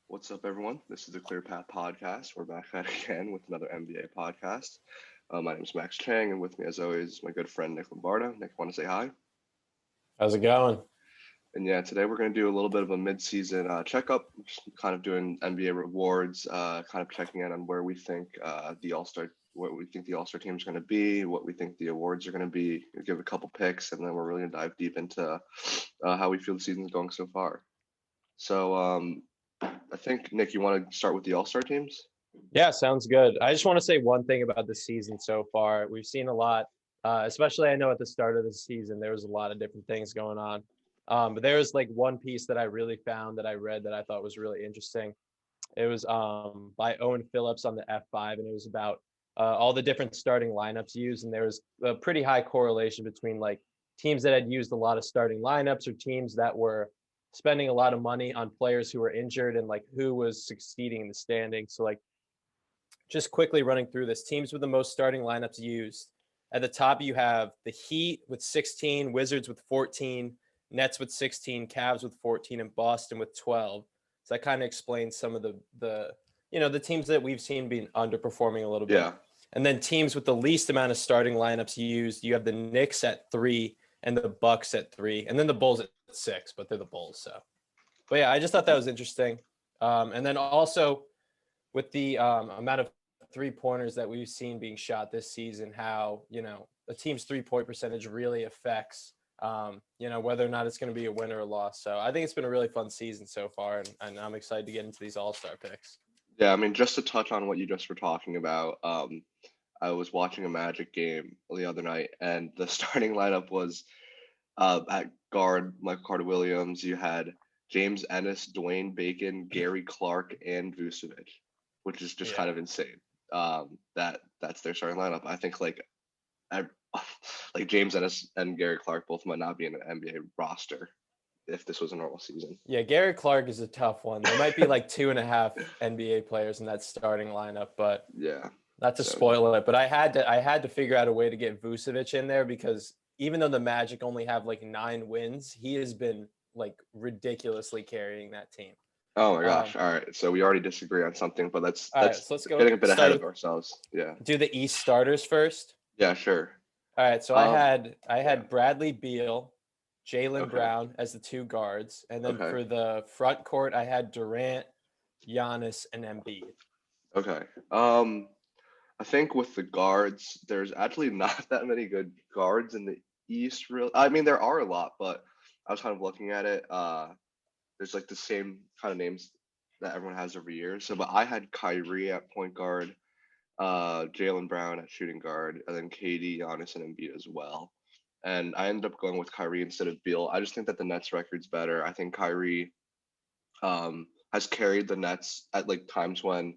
What's up, everyone? This is the ClearPath Podcast. We're back at it again with another NBA podcast. My name is Max Chang, and with me, as always, my good friend Nick Lombardo. Nick, want to say hi? How's it going? And yeah, today we're going to do a little bit of a mid-season checkup, just kind of doing NBA rewards, kind of checking in on where we think what we think the All-Star team is going to be, what we think the awards are going to be. We'll give a couple picks, and then we're really going to dive deep into how we feel the season's going so far. So I think, Nick, you want to start with the All-Star teams? Yeah, sounds good. I just want to say one thing about the season so far. We've seen a lot, especially I know at the start of the season, there was a lot of different things going on. But there was like one piece that I really found that I read that I thought was really interesting. It was by Owen Phillips on the F5, and it was about all the different starting lineups used. And there was a pretty high correlation between like teams that had used a lot of starting lineups or teams that were spending a lot of money on players who were injured and like who was succeeding in the standings. So like just quickly running through this, teams with the most starting lineups used. At the top, you have the Heat with 16, Wizards with 14, Nets with 16, Cavs with 14, and Boston with 12. So that kind of explains some of the teams that we've seen being underperforming a little bit. Yeah. And then teams with the least amount of starting lineups used, you have the Knicks at 3 and the Bucks at 3, and then the Bulls at 6, but they're the Bulls. But yeah, I just thought that was interesting. And then also with the amount of 3-pointers that we've seen being shot this season, how, a team's 3-point percentage really affects, whether or not it's going to be a win or a loss. So I think it's been a really fun season so far, and I'm excited to get into these all-star picks. Yeah, I mean, just to touch on what you just were talking about, I was watching a Magic game the other night, and the starting lineup was at guard, Michael Carter-Williams. You had James Ennis, Dwayne Bacon, Gary Clark, and Vucevic, which is just kind of insane. That's their starting lineup. I think like James Ennis and Gary Clark both might not be in an NBA roster if this was a normal season. Yeah, Gary Clark is a tough one. There might be like 2.5 NBA players in that starting lineup, but yeah, not to spoil it. But I had to figure out a way to get Vucevic in there because even though the Magic only have like 9 wins, he has been like ridiculously carrying that team. Oh my gosh! All right, so we already disagree on something, but that's so let's go getting a bit ahead of ourselves. Yeah. Do the East starters first. Yeah, sure. All right, so I had Bradley Beal, Jaylen Brown as the 2 guards, and then for the front court, I had Durant, Giannis, and Embiid. Okay. I think with the guards, there's actually not that many good guards in the East. Really, I mean there are a lot, but I was kind of looking at it. There's like the same kind of names that everyone has every year. So, but I had Kyrie at point guard, Jaylen Brown at shooting guard, and then KD, Giannis, and Embiid as well. And I ended up going with Kyrie instead of Beal. I just think that the Nets record's better. I think Kyrie has carried the Nets at like times when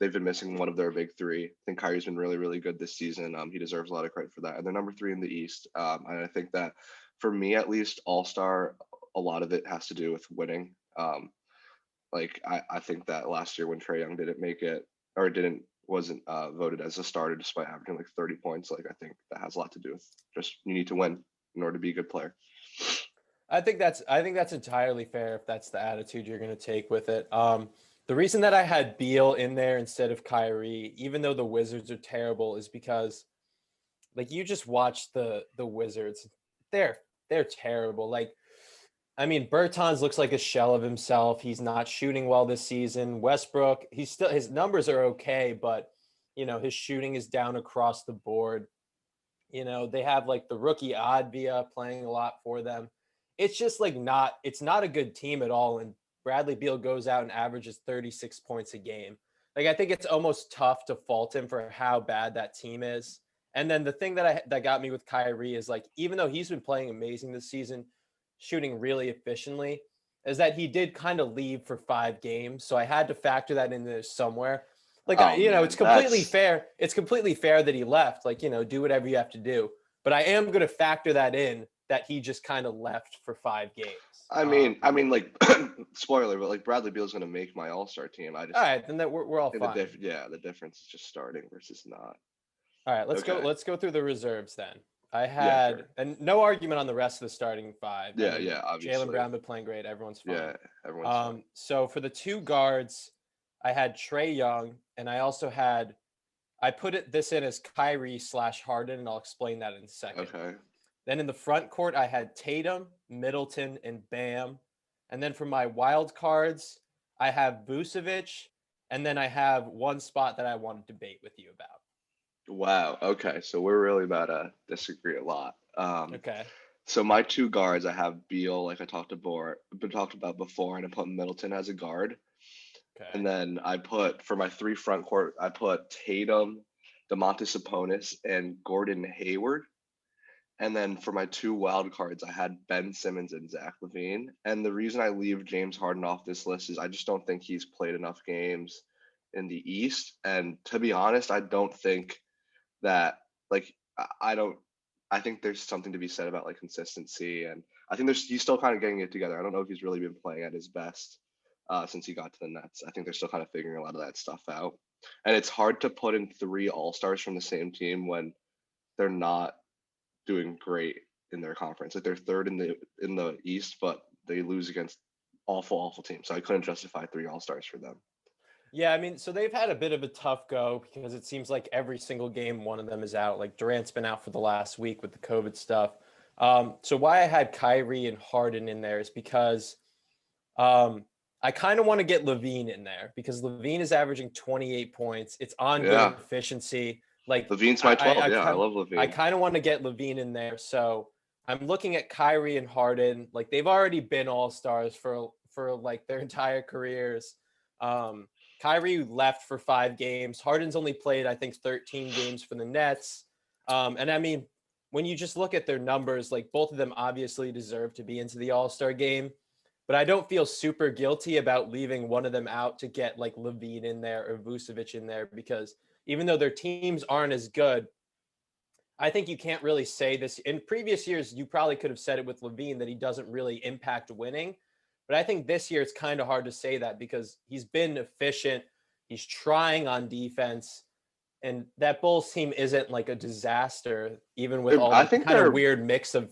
they've been missing one of their big 3. I think Kyrie's been really, really good this season. He deserves a lot of credit for that. And they're number 3 in the East. And I think that for me, at least, All-Star, a lot of it has to do with winning. I think that last year when Trae Young didn't make it or wasn't voted as a starter despite averaging like 30 points, like I think that has a lot to do with just you need to win in order to be a good player. I think that's entirely fair if that's the attitude you're going to take with it. The reason that I had Beal in there instead of Kyrie, even though the Wizards are terrible, is because like you just watch the Wizards. They're terrible. Like, I mean, Bertans looks like a shell of himself. He's not shooting well this season. Westbrook, his numbers are okay, but his shooting is down across the board. They have like the rookie Advia playing a lot for them. It's just like it's not a good team at all. And Bradley Beal goes out and averages 36 points a game. Like, I think it's almost tough to fault him for how bad that team is. And then the thing that got me with Kyrie is like, even though he's been playing amazing this season, shooting really efficiently, is that he did kind of leave for 5 games. So I had to factor that in there somewhere. Like, it's completely fair. It's completely fair that he left. Like, do whatever you have to do. But I am going to factor that in, that he just kind of left for 5 games. I mean, like, spoiler, but like Bradley Beal's going to make my All-Star team. All right, then we're all fine. The difference is just starting versus not. All right, let's go through the reserves then. I Yeah, had, sure. and no argument on the rest of the starting five. I Yeah, mean, yeah, Jalen obviously. Brown been playing great. Everyone's fine. Yeah, everyone's fine. So for the two guards, I had Trey Young, and I also had, I put this in as Kyrie slash Harden, and I'll explain that in a second. Okay. Then in the front court, I had Tatum, Middleton, and Bam. And then for my wild cards, I have Vucevic, and then I have one spot that I want to debate with you about. Wow. Okay. So we're really about to disagree a lot. Okay. So my two guards, I have Beal, like I talked about before, and I put Middleton as a guard. And Okay. then I put for my three front court, I put Tatum, Domantas Sabonis, and Gordon Hayward. And then for my two wild cards, I had Ben Simmons and Zach LaVine. And the reason I leave James Harden off this list is I just don't think he's played enough games in the East. And to be honest, I don't think that like I don't I think there's something to be said about like consistency, and I think he's still kind of getting it together. I don't know if he's really been playing at his best since he got to the Nets. I think they're still kind of figuring a lot of that stuff out, and it's hard to put in three All Stars from the same team when they're not doing great in their conference. Like they're third in the East, but they lose against awful teams. So I couldn't justify three All Stars for them. Yeah, I mean, so they've had a bit of a tough go because it seems like every single game one of them is out. Like Durant's been out for the last week with the COVID stuff. So why I had Kyrie and Harden in there is because I kind of want to get LaVine in there because LaVine is averaging 28 points. It's on good Yeah, efficiency. Like LaVine's my 12. Yeah, I love I LaVine. kind of want to get LaVine in there. So I'm looking at Kyrie and Harden. Like they've already been all stars for like their entire careers. Um, Kyrie left for 5 games. Harden's only played, I think, 13 games for the Nets. And I mean, when you just look at their numbers, like both of them obviously deserve to be into the All-Star game. But I don't feel super guilty about leaving one of them out to get like LaVine in there or Vucevic in there because even though their teams aren't as good, I think you can't really say this. In previous years, you probably could have said it with LaVine that he doesn't really impact winning. But I think this year it's kind of hard to say that because he's been efficient. He's trying on defense. And that Bulls team isn't like a disaster, even with all I the think kind of they're weird mix of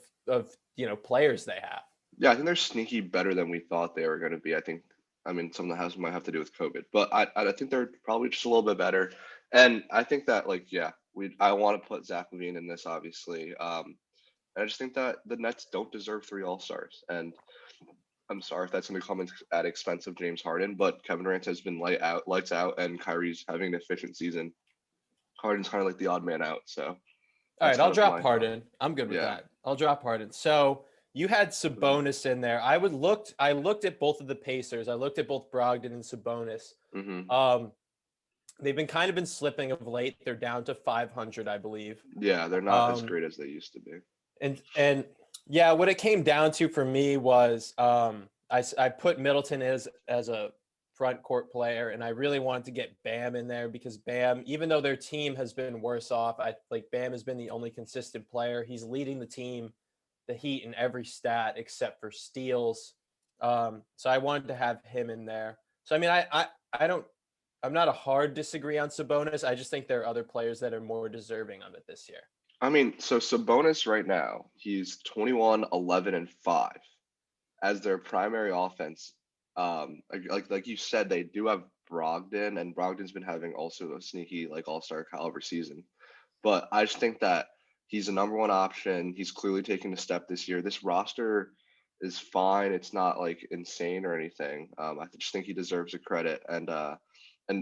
players they have. Yeah, I think they're sneaky better than we thought they were going to be. I mean, some of the house might have to do with COVID, but I think they're probably just a little bit better. And I think that like, yeah, I want to put Zach LaVine in this, obviously. And I just think that the Nets don't deserve three All Stars. And I'm sorry if that's going to come at expense of James Harden, but Kevin Durant has been lights out, and Kyrie's having an efficient season. Harden's kind of like the odd man out, so All that's right, I'll kind of drop my thought. Harden. I'm good with Yeah. that. I'll drop Harden. So you had Sabonis in there. I looked at both of the Pacers. I looked at both Brogdon and Sabonis. Hmm. Um, they've been slipping of late. They're down to 500, I believe. Yeah, they're not as Um, great as they used to be. and yeah, what it came down to for me was I put Middleton as a front court player, and I really wanted to get Bam in there because Bam, even though their team has been worse off, I like Bam has been the only consistent player. He's leading the team, the Heat, in every stat except for steals. So I wanted to have him in there. So I mean, I don't. I'm not a hard disagree on Sabonis. I just think there are other players that are more deserving of it this year. I mean, so Sabonis right now, he's 21, 11, and 5 as their primary offense. Like you said, they do have Brogdon, and Brogdon's been having also a sneaky like all-star caliber season. But I just think that he's a number one option. He's clearly taking a step this year. This roster is fine. It's not like insane or anything. I just think he deserves a credit. And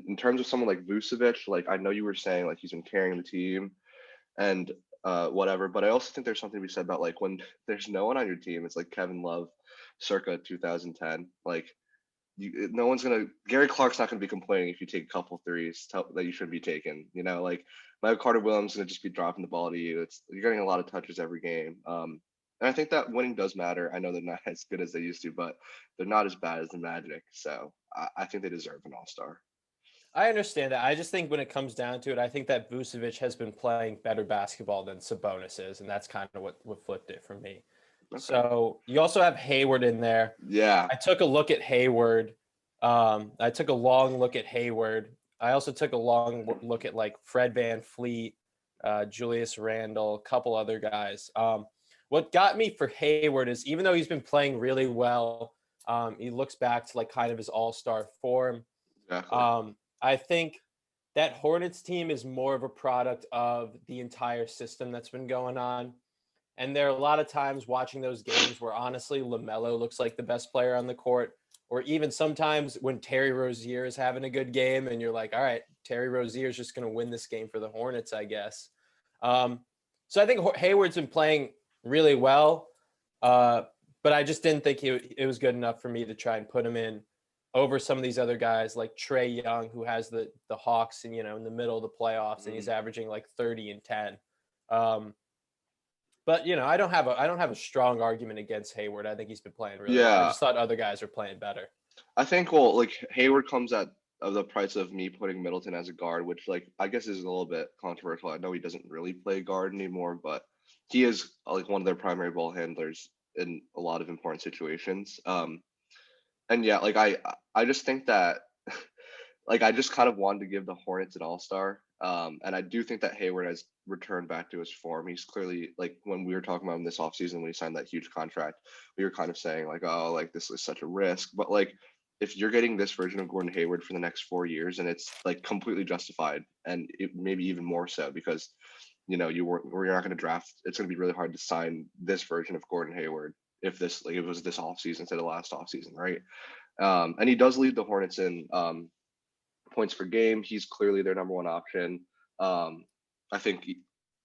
in terms of someone like Vucevic, like I know you were saying like he's been carrying the team and whatever. But I also think there's something to be said about like when there's no one on your team, it's like Kevin Love, circa 2010. Like no one's gonna. Gary Clark's not gonna be complaining if you take a couple threes that you shouldn't be taking. You know, like Michael Carter Williams is gonna just be dropping the ball to you. You're getting a lot of touches every game. And I think that winning does matter. I know they're not as good as they used to, but they're not as bad as the Magic. So I think they deserve an All Star. I understand that. I just think when it comes down to it, I think that Vucevic has been playing better basketball than Sabonis is, and that's kind of what flipped it for me. Okay. So you also have Hayward in there. Yeah. I took a look at Hayward. I took a long look at Hayward. I also took a long look at like Fred Van Fleet. Julius Randle, a couple other guys. What got me for Hayward is even though he's been playing really well, he looks back to like kind of his all-star form. Exactly. I think that Hornets team is more of a product of the entire system that's been going on. And there are a lot of times watching those games where honestly LaMelo looks like the best player on the court, or even sometimes when Terry Rozier is having a good game and you're like, all right, Terry Rozier is just going to win this game for the Hornets, I guess. So I think Hayward's been playing really well, but I just didn't think it was good enough for me to try and put him in over some of these other guys like Trae Young, who has the Hawks and, in the middle of the playoffs, and he's averaging like 30 and 10. But I don't have a strong argument against Hayward. I think he's been playing really well. I just thought other guys are playing better. I think Hayward comes at the price of me putting Middleton as a guard, which I guess is a little bit controversial. I know he doesn't really play guard anymore, but he is one of their primary ball handlers in a lot of important situations. And yeah, I just think that I just kind of wanted to give the Hornets an all-star. And I do think that Hayward has returned back to his form. He's clearly when we were talking about him this offseason when he signed that huge contract, we were kind of saying this is such a risk. But if you're getting this version of Gordon Hayward for the next 4 years, and it's completely justified, and maybe even more so because you're not going to draft. It's going to be really hard to sign this version of Gordon Hayward if it was this offseason instead of last offseason, right? And he does lead the Hornets in points per game. He's clearly their number one option. I think,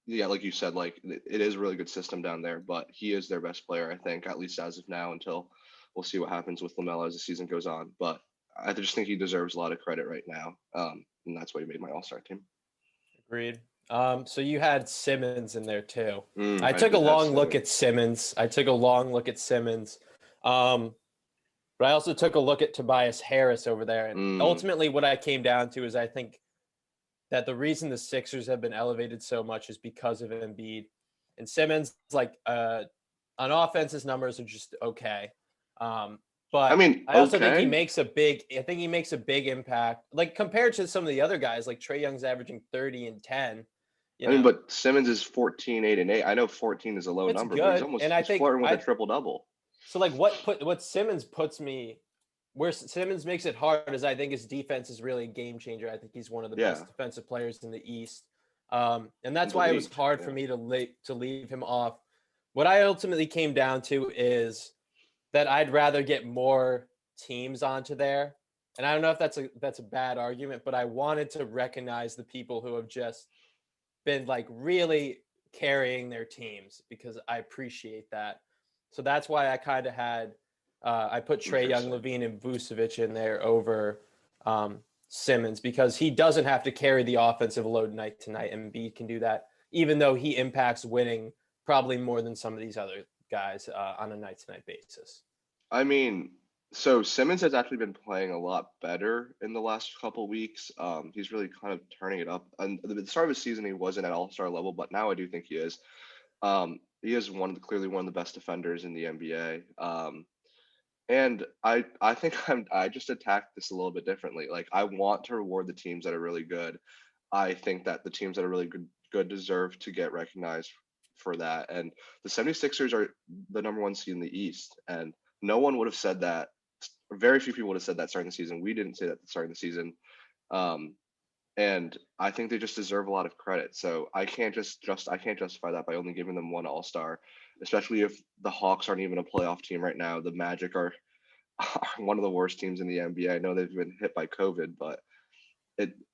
like you said, it is a really good system down there, but he is their best player, I think, at least as of now, until we'll see what happens with LaMelo as the season goes on. But I just think he deserves a lot of credit right now. And that's why he made my all-star team. Agreed. So you had Simmons in there too. I took a long look at Simmons. But I also took a look at Tobias Harris over there. And ultimately what I came down to is I think that the reason the Sixers have been elevated so much is because of Embiid. And Simmons, on offense, his numbers are just okay. But I also think he makes a big impact. Compared to some of the other guys, like Trae Young's averaging 30 and 10. But Simmons is 14, 8, and 8. I know 14 is a low number, but he's flirting with a triple-double. So what Simmons puts me where Simmons makes it hard is I think his defense is really a game changer. I think he's one of the best defensive players in the East. And that's why it was hard for me to leave him off. What I ultimately came down to is that I'd rather get more teams onto there. And I don't know if that's a bad argument, but I wanted to recognize the people who have just been really carrying their teams because I appreciate that. So that's why I kind of had I put Trae Young, LaVine, and Vucevic in there over Simmons because he doesn't have to carry the offensive load night to night. And Embiid can do that, even though he impacts winning probably more than some of these other guys on a night to night basis. I mean, so Simmons has actually been playing a lot better in the last couple weeks. He's really kind of turning it up. And at the start of the season, he wasn't at all-star level, but now I do think he is. He is clearly one of the best defenders in the NBA. And I think I just attacked this a little bit differently. I want to reward the teams that are really good. I think that the teams that are really good deserve to get recognized for that. And the 76ers are the number one seed in the East. And no one would have said that. Very few people would have said that starting the season. We didn't say that starting the season. And I think they just deserve a lot of credit. So I can't justify that by only giving them one all-star, especially if the Hawks aren't even a playoff team right now. The Magic are one of the worst teams in the NBA. I know they've been hit by COVID, but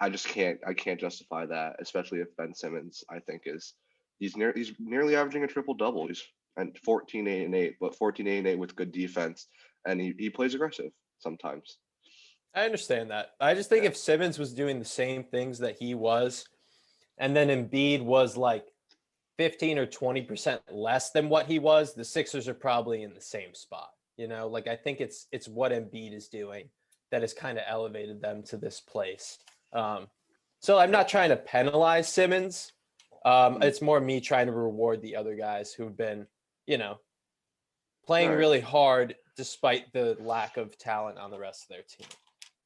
I can't justify that, especially if Ben Simmons, I think he's nearly averaging a triple-double. He's 14, 8, and 8, but 14, 8, and 8 with good defense. And he plays aggressive sometimes. I understand that. I just think if Simmons was doing the same things that he was, and then Embiid was 15 or 20% less than what he was, the Sixers are probably in the same spot. I think it's what Embiid is doing that has kind of elevated them to this place. So I'm not trying to penalize Simmons. It's more me trying to reward the other guys who've been, playing really hard despite the lack of talent on the rest of their team.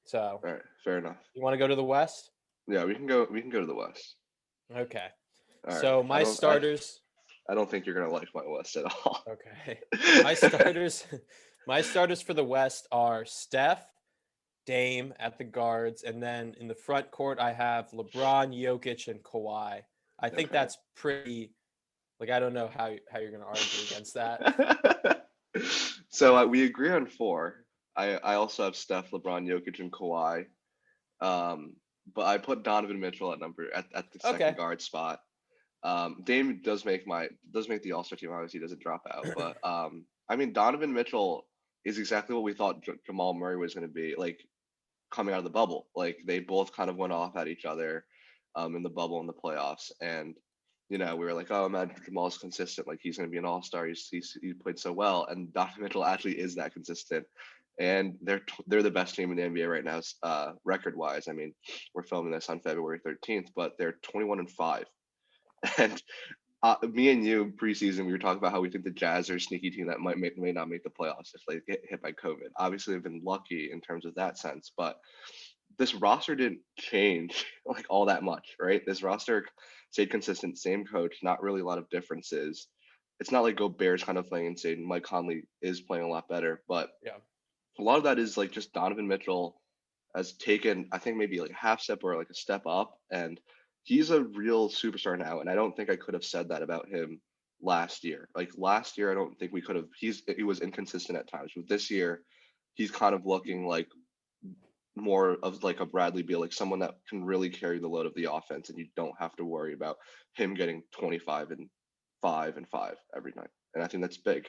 So, all right, fair enough. You want to go to the West? Yeah, we can go to the West. Okay. All right. So my starters. I don't think you're gonna like my West at all. Okay. My starters. My starters for the West are Steph, Dame at the guards, and then in the front court I have LeBron, Jokic, and Kawhi. I think Okay. that's pretty. Like I don't know how you're gonna argue against that. So we agree on four. I also have Steph, LeBron, Jokic, and Kawhi. Um, but I put Donovan Mitchell at the second Okay. guard spot. Dame does make the All Star team. Obviously, he doesn't drop out. But I mean, Donovan Mitchell is exactly what we thought Jamal Murray was going to be like coming out of the bubble. Like they both kind of went off at each other in the bubble in the playoffs, and we were like, oh man, Jamal's consistent. Like he's going to be an All Star. He played so well, and Donovan Mitchell actually is that consistent. And they're the best team in the NBA right now, record wise. I mean, we're filming this on February 13th, but they're 21-5. And me and you preseason, we were talking about how we think the Jazz are a sneaky team that may not make the playoffs if they get hit by COVID. Obviously, they've been lucky in terms of that sense, but this roster didn't change like all that much, right? This roster stayed consistent, same coach, not really a lot of differences. It's not like Gobert's kind of playing insane. Mike Conley is playing a lot better, but Yeah. a lot of that is like just Donovan Mitchell has taken, I think maybe like a half step or like a step up, and he's a real superstar now. And I don't think I could have said that about him last year. Like last year, I don't think we could have. He was inconsistent at times, but this year, he's kind of looking like more of like a Bradley Beal, like someone that can really carry the load of the offense, and you don't have to worry about him getting 25 and 5 every night. And I think that's big.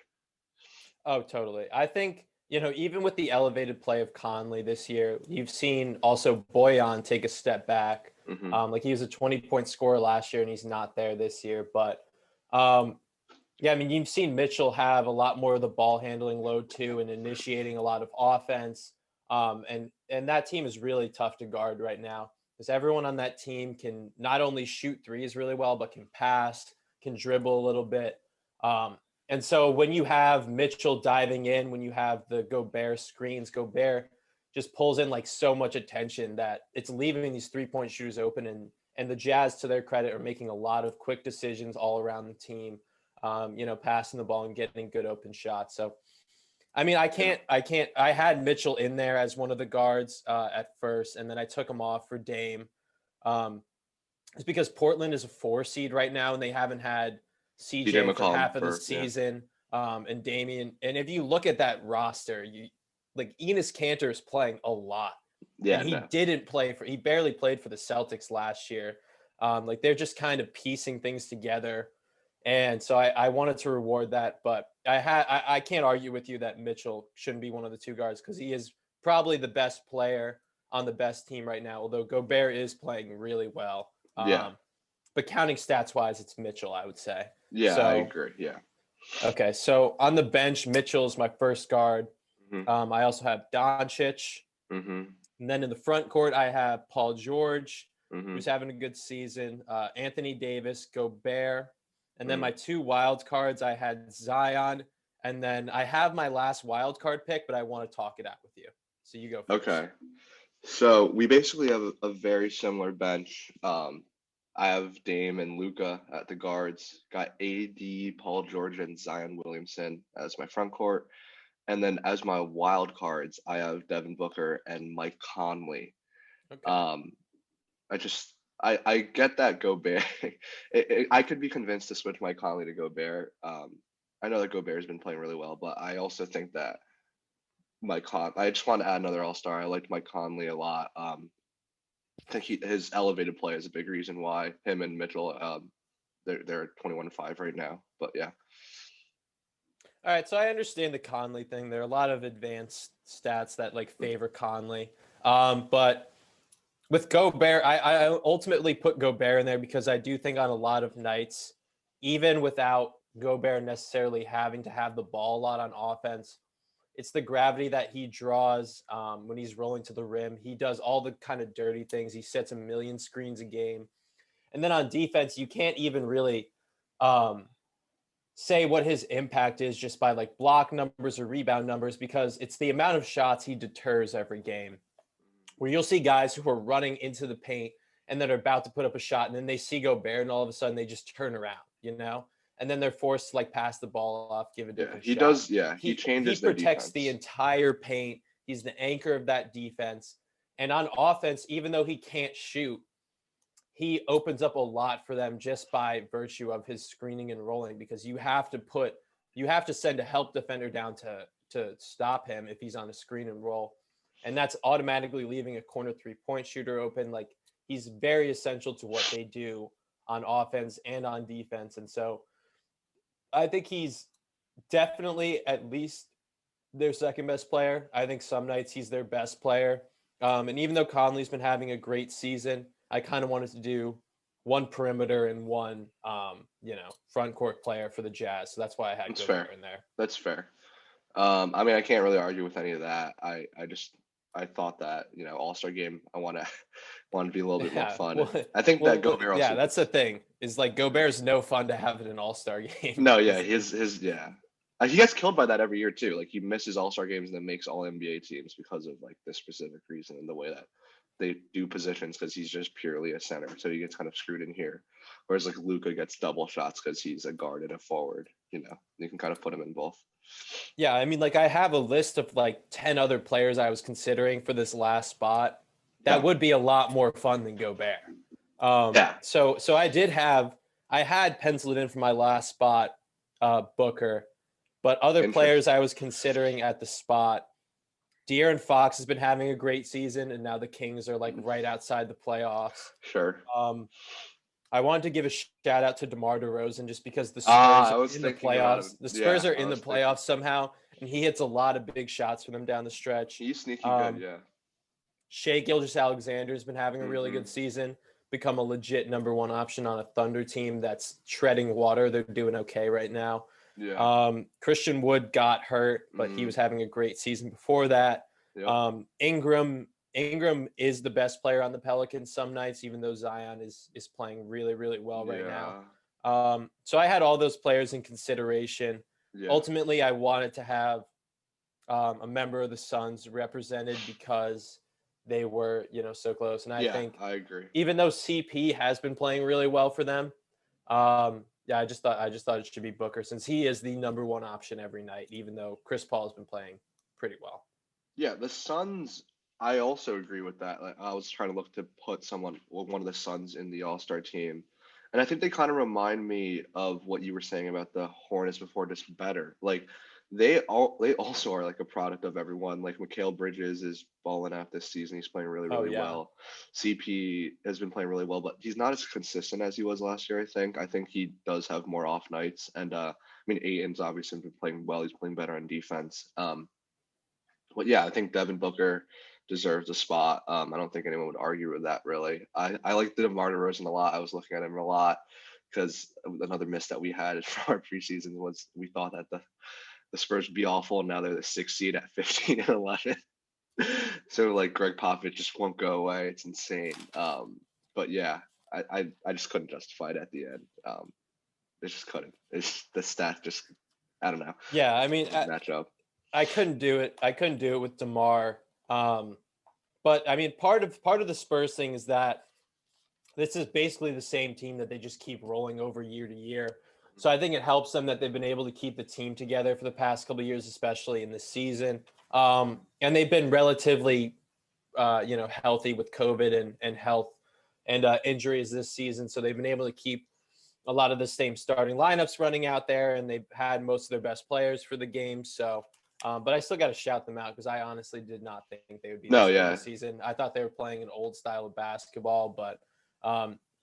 Oh, totally. I think, even with the elevated play of Conley this year, you've seen also Boyan take a step back. Hmm. Like he was a 20-point scorer last year and he's not there this year. But yeah, I mean, you've seen Mitchell have a lot more of the ball handling load too and initiating a lot of offense. And that team is really tough to guard right now because everyone on that team can not only shoot threes really well, but can pass, can dribble a little bit. And so when you have Mitchell diving in, when you have the Gobert screens, Gobert just pulls in like so much attention that it's leaving these 3-point shooters open. And the Jazz, to their credit, are making a lot of quick decisions all around the team, passing the ball and getting good open shots. So, I mean, I had Mitchell in there as one of the guards at first, and then I took him off for Dame. It's because Portland is a 4 seed right now, and they haven't had DJ CJ for McCollum half of the season, and Damian. And if you look at that roster, Enes Kanter is playing a lot, Yeah, and he no. he barely played for the Celtics last year. They're just kind of piecing things together, and so I wanted to reward that. But I can't argue with you that Mitchell shouldn't be one of the 2 guards because he is probably the best player on the best team right now. Although Gobert is playing really well. Yeah. But counting stats wise, it's Mitchell, I would say. Yeah, I So, agree. Yeah. okay. So on the bench, Mitchell's my first guard. Hmm. I also have Doncic. Hmm. And then in the front court, I have Paul George, Hmm. who's having a good season, Anthony Davis, Gobert. And then Hmm. my 2 wild cards, I had Zion. And then I have my last wild card pick, but I want to talk it out with you. So you go first. Okay. So we basically have a very similar bench. I have Dame and Luca at the guards. Got AD, Paul George, and Zion Williamson as my front court. And then as my wild cards, I have Devin Booker and Mike Conley. Okay. Um, I get that Gobert. I could be convinced to switch Mike Conley to Gobert. I know that Gobert has been playing really well, but I also think that I just want to add another All Star. I liked Mike Conley a lot. I think his elevated play is a big reason why him and Mitchell they're 21-5 right now. But yeah. All right, so I understand the Conley thing. There are a lot of advanced stats that favor Conley. But with Gobert, I ultimately put Gobert in there because I do think on a lot of nights, even without Gobert necessarily having to have the ball a lot on offense, it's the gravity that he draws when he's rolling to the rim. He does all the kind of dirty things. He sets a million screens a game. And then on defense, you can't even really say what his impact is just by block numbers or rebound numbers because it's the amount of shots he deters every game. Where you'll see guys who are running into the paint and then are about to put up a shot, and then they see Gobert, and all of a sudden they just turn around, and then they're forced to like pass the ball off, give a Yeah, different he shot. does. Yeah, he He changes their protects the defense. entire paint. He's the anchor of that defense. And on offense, even though he can't shoot, he opens up a lot for them just by virtue of his screening and rolling, because you have to send a help defender down to stop him if he's on a screen and roll. And that's automatically leaving a corner 3-point shooter open. Like, he's very essential to what they do on offense and on defense. And so I think he's definitely at least their second best player. I think some nights he's their best player. And even though Conley's been having a great season, I kind of wanted to do one perimeter and one, front court player for the Jazz. So that's why I had That's Gobert fair. in there. That's fair. I mean, I can't really argue with any of that. I thought that, All-Star game, I want to be a little bit more Yeah, fun. well, And I think that Gobert yeah, also that's the gets. thing. Is like Gobert's no fun to have in an All-Star game. No, yeah, his yeah. He gets killed by that every year too. Like, he misses All-Star games and then makes All NBA teams because of like this specific reason and the way that they do positions, because he's just purely a center. So he gets kind of screwed in here. Whereas like Luca gets double shots because he's a guard and a forward. You can kind of put him in both. Yeah, I mean, like, I have a list of like 10 other players I was considering for this last spot. That Yeah. would be a lot more fun than Gobert. Yeah. So I had penciled in for my last spot, Booker, but other players Interesting. I was considering at the spot, De'Aaron Fox has been having a great season, and now the Kings are like right outside the playoffs. Sure. I wanted to give a shout out to DeMar DeRozan just because the Spurs I are was in the thinking about him. playoffs. The Spurs Yeah, are I in the was thinking. playoffs somehow, and he hits a lot of big shots for them down the stretch. He's sneaky good, Um, yeah. Shea Gilgeous-Alexander has been having a really Hmm. good season, become a legit number one option on a Thunder team that's treading water. They're doing okay right now. Yeah. Christian Wood got hurt, but he Mm, was having a great season before that. yep. Ingram is the best player on the Pelicans some nights, even though Zion is playing really, really well right now. Yeah. So I had all those players in consideration. Yeah. Ultimately, I wanted to have a member of the Suns represented because they were, so close. And I Yeah, think I agree. even though CP has been playing really well for them, I just thought it should be Booker, since he is the number one option every night, even though Chris Paul has been playing pretty well. Yeah, the Suns, I also agree with that. Like, I was trying to look to put one of the Suns in the All-Star team. And I think they kind of remind me of what you were saying about the Hornets before, just better. Like, they also are like a product of everyone. Like, Mikal Bridges is balling out this season. He's playing really, Oh really yeah. well. CP has been playing really well, but he's not as consistent as he was last year, I think. I think he does have more off nights. And I mean, Aiton's obviously been playing well. He's playing better on defense. But yeah, I think Devin Booker deserves a spot. I don't think anyone would argue with that, really. I like the DeMar DeRozan a lot. I was looking at him a lot because another miss that we had from our preseason was we thought that the Spurs would be awful, and now they're the 6th seed at 15 and 11. So like Greg Popovich just won't go away. It's insane. But yeah, I just couldn't justify it at the end. It just couldn't. It's the stats just, I don't know. Yeah, I mean, Match up. I couldn't do it. I couldn't do it with DeMar. But I mean, part of the Spurs thing is that this is basically the same team that they just keep rolling over year to year. So I think it helps them that they've been able to keep the team together for the past couple of years, especially in this season. And they've been relatively, healthy with COVID and health and injuries this season. So they've been able to keep a lot of the same starting lineups running out there, and they've had most of their best players for the game. So, but I still got to shout them out because I honestly did not think they would be No, this good yeah. this season. I thought they were playing an old style of basketball, but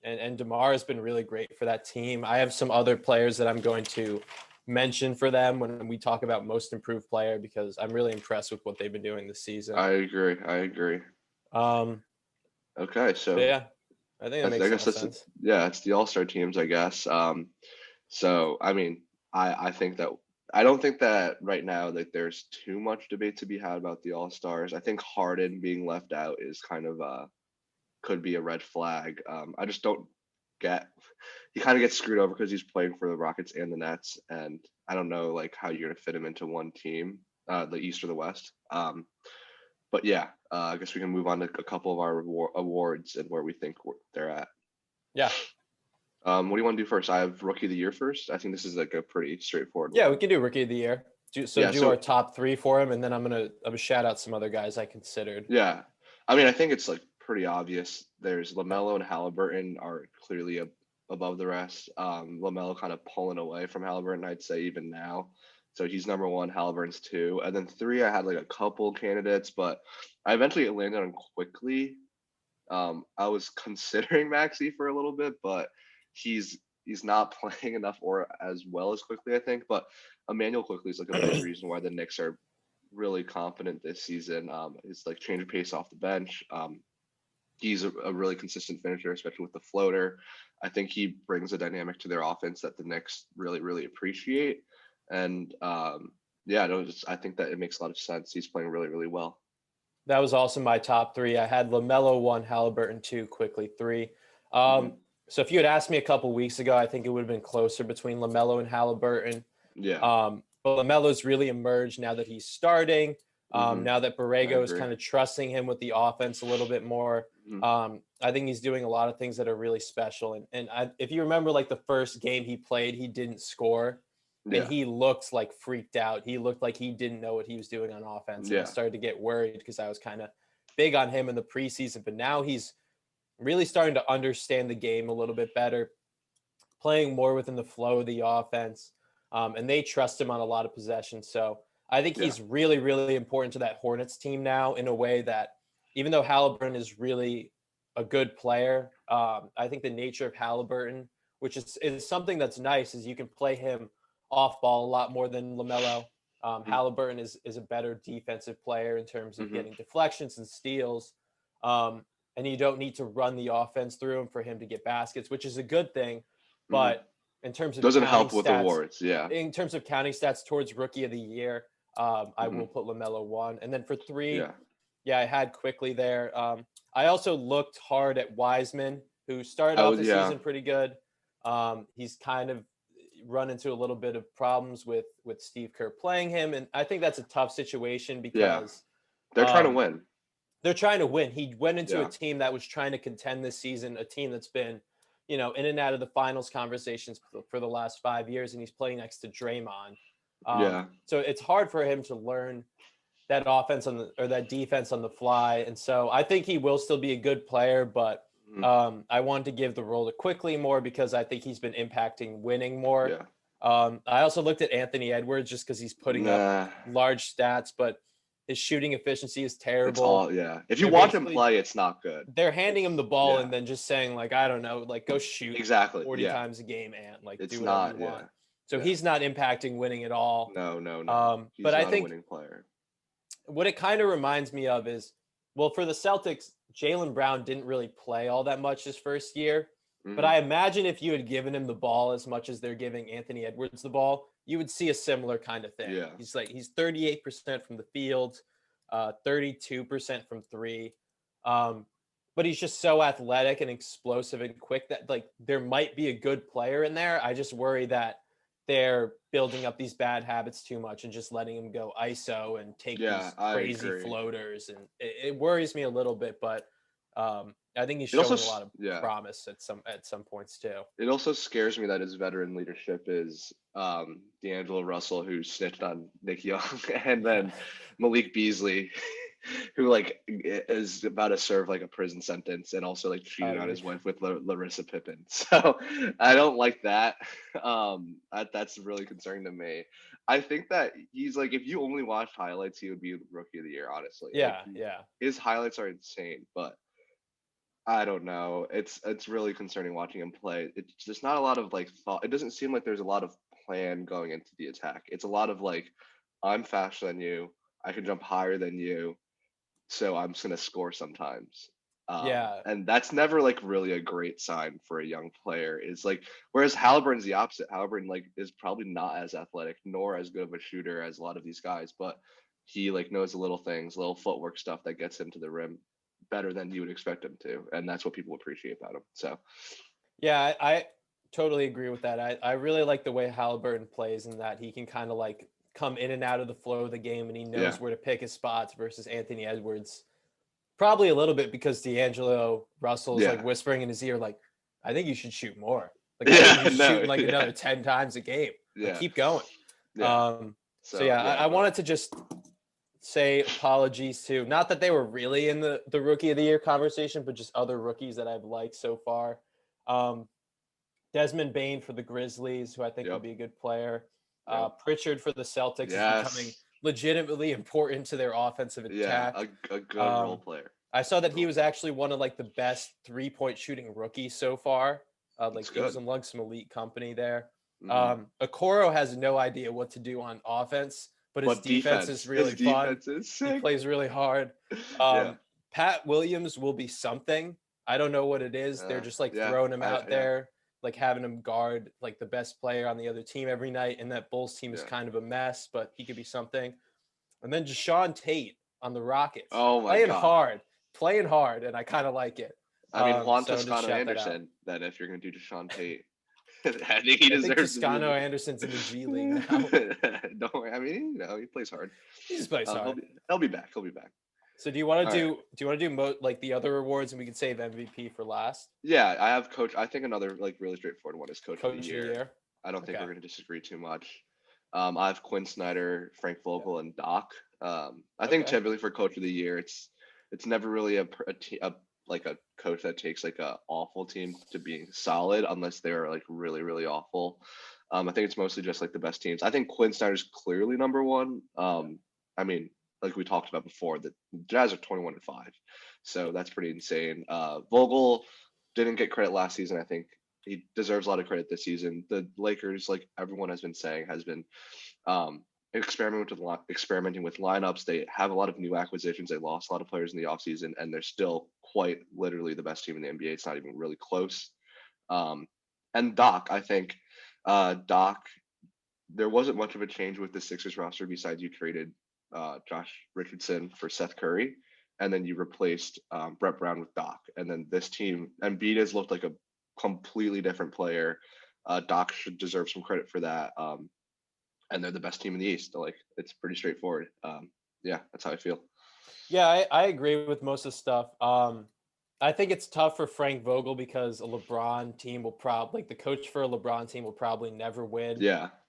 and DeMar has been really great for that team. I have some other players that I'm going to mention for them when we talk about most improved player, because I'm really impressed with what they've been doing this season. I agree. Okay, so Yeah, I think that makes I a lot guess of that's sense. yeah, it's the All-Star teams, I guess. So I mean, I think that I don't think that right now that there's too much debate to be had about the All-Stars. I think Harden being left out is kind of could be a red flag. I just don't get he kind of gets screwed over because he's playing for the Rockets and the Nets, and I don't know like how you're gonna fit him into one team, the East or the West. But yeah, I guess we can move on to a couple of our awards and where we think they're at. Yeah. What do you want to do first? I have Rookie of the Year first. I think this is like a pretty straightforward Yeah, we one. can do Rookie of the Year. Yeah, Do our so top three for him, and then I'm gonna shout out some other guys I considered. yeah, I mean, I think it's like pretty obvious. There's Lamelo and Halliburton are clearly above the rest. Lamelo kind of pulling away from Halliburton, I'd say even now. So he's number one, Halliburton's two, and then three. I had like a couple candidates, but I eventually landed on quickly. I was considering Maxi for a little bit, but he's he's not playing enough or as well as quickly, I think. But Emmanuel quickly is like a big reason why the Knicks are really confident this season. Is like change of pace off the bench. He's a really consistent finisher, especially with the floater. I think he brings a dynamic to their offense that the Knicks really, really appreciate. And yeah, no, I think that it makes a lot of sense. He's playing really, really well. That was also my top three. I had LaMelo one, Halliburton two, quickly three. Hmm. So if you had asked me a couple weeks ago, I think it would have been closer between LaMelo and Halliburton. Yeah. But LaMelo's really emerged now that he's starting. Hmm. Now that I Borrego is agree. kind of trusting him with the offense a little bit more. Hmm. I think he's doing a lot of things that are really special. If you remember, like the first game he played, he didn't score. And Yeah. he looked like freaked out. He looked like he didn't know what he was doing on offense. And I Yeah. started to get worried because I was kind of big on him in the preseason. But now he's really starting to understand the game a little bit better, playing more within the flow of the offense. And they trust him on a lot of possessions. So I think Yeah. he's really, really important to that Hornets team now in a way that even though Halliburton is really a good player, I think the nature of Halliburton, which is something that's nice, is you can play him off ball a lot more than LaMelo. Halliburton is a better defensive player in terms of Hmm. getting deflections and steals. And you don't need to run the offense through him for him to get baskets, which is a good thing. Hmm. But in terms of Doesn't counting help with stats, awards. Yeah. towards Rookie of the Year, I Hmm. will put LaMelo one, and then for three, Yeah. yeah, I had quickly there. I also looked hard at Wiseman, who started I off was. the Yeah. season pretty good. He's kind of run into a little bit of problems with Steve Kerr playing him, and I think that's a tough situation Yeah. because They're trying to um, win. they're trying to win. He went into a Yeah. team that was trying to contend this season, a team that's been, in and out of the finals conversations for the last 5 years, and he's playing next to Draymond. Yeah. So it's hard for him to learn that offense or that defense on the fly. And so I think he will still be a good player, but Hmm. I wanted to give the role to Quickly more because I think he's been impacting winning more. Yeah. I also looked at Anthony Edwards just because he's putting up Nah. large stats, but his shooting efficiency is It's terrible. all. Yeah. If you They're watch him basically play, it's not good. they're handing him It's the ball yeah. and then just saying like, I don't know, like go shoot Exactly. 40 Yeah. times a game and like do It's whatever you not. want. Yeah. So Yeah. he's not impacting winning at all. No. No. No. But He's I not a think winning player. what it kind of reminds me of is, well, for the Celtics, Jaylen Brown didn't really play all that much his first year. But Hmm. I imagine if you had given him the ball as much as they're giving Anthony Edwards the ball, you would see a similar kind of thing. Yeah. He's 38% from the field, 32% from three. But he's just so athletic and explosive and quick that like there might be a good player in there. I just worry that they're building up these bad habits too much and just letting him go ISO and take Yeah. these I crazy agree. floaters. And it worries me a little bit, but I think he's It also. showing a lot of Yeah. promise at some points too. It also scares me that his veteran leadership is D'Angelo Russell, who snitched on Nick Young, and then Malik Beasley, who like is about to serve like a prison sentence and also like cheated on his wife with Larissa Pippen. So I don't like that. That's really concerning to me. I think that he's like if you only watched highlights, he would be Rookie of the Year. Honestly, like Yeah, yeah. his highlights are insane, but I don't know. It's really concerning watching him play. It's just not a lot of like thought. It doesn't seem like there's a lot of plan going into the attack. It's a lot of like, I'm faster than you. I can jump higher than you, so I'm just gonna score sometimes. Yeah. And that's never like really a great sign for a young player. Is like whereas Halliburton's the opposite. Halliburton like is probably not as athletic nor as good of a shooter as a lot of these guys, but he like knows the little things, little footwork stuff that gets him to the rim better than you would expect him to, and that's what people appreciate about him. So Yeah, I totally agree with that. I really like the way Halliburton plays and that he can kind of like come in and out of the flow of the game, and he knows Yeah. where to pick his spots versus Anthony Edwards. Probably a little bit because D'Angelo Russell is like Yeah. whispering in his ear, like, I think you should shoot more. Like, I think Yeah. you should shoot No. like Yeah. another 10 times a game. Like, Yeah. keep going. Yeah. So yeah, yeah, I wanted to just say apologies to, not that they were really in the rookie of the year conversation, but just other rookies that I've liked so far. Desmond Bane for the Grizzlies, who I think will Yep. be a good player. Yep. Pritchard for the Celtics is becoming Yes. legitimately important to their offensive Yeah. attack. A good role player. I saw that he was actually one of like the best 3-point shooting rookies so far. Like he was among some elite company there. Okoro has no idea what to do on offense, but his defense is really fun. He plays really hard. Yeah. Pat Williams will be something. I don't know what it is. They're just like throwing him out there, like having him guard like the best player on the other team every night. And that Bulls team is kind of a mess, but he could be something. And then Deshaun Tate on the Rockets. Oh my God. Playing hard, and I kind of like it. I mean, Juan Toscano Anderson, that if you're going to do Deshaun Tate, I think he deserves Toscano Anderson's in the G League now. Don't worry. I mean, he plays hard. He just plays hard. He'll be back. He'll be back. So do you want to do like the other awards, and we can save MVP for last? Yeah, I have coach. I think another like really straightforward one is coach of the year. I don't think we're going to disagree too much. I have Quinn Snyder, Frank Vogel, and Doc. I think typically for coach of the year, it's never really a coach that takes like a awful team to being solid unless they're like really, really awful. I think it's mostly just like the best teams. I think Quinn Snyder's clearly number one. I mean, like we talked about before, the Jazz are 21-5, so that's pretty insane. Vogel didn't get credit last season. I think he deserves a lot of credit this season. The Lakers, like everyone has been saying, has been experimenting with lineups. They have a lot of new acquisitions. They lost a lot of players in the offseason, and they're still quite literally the best team in the NBA. It's not even really close. And Doc, I think Doc, there wasn't much of a change with the Sixers roster besides you traded Josh Richardson for Seth Curry, and then you replaced Brett Brown with Doc. And then this team, Embiid has looked like a completely different player. Doc should deserve some credit for that. And they're the best team in the East. So, like, it's pretty straightforward. Yeah, that's how I feel. Yeah, I agree with most of the stuff. I think it's tough for Frank Vogel because a LeBron team will probably, like the coach for a LeBron team will probably never win.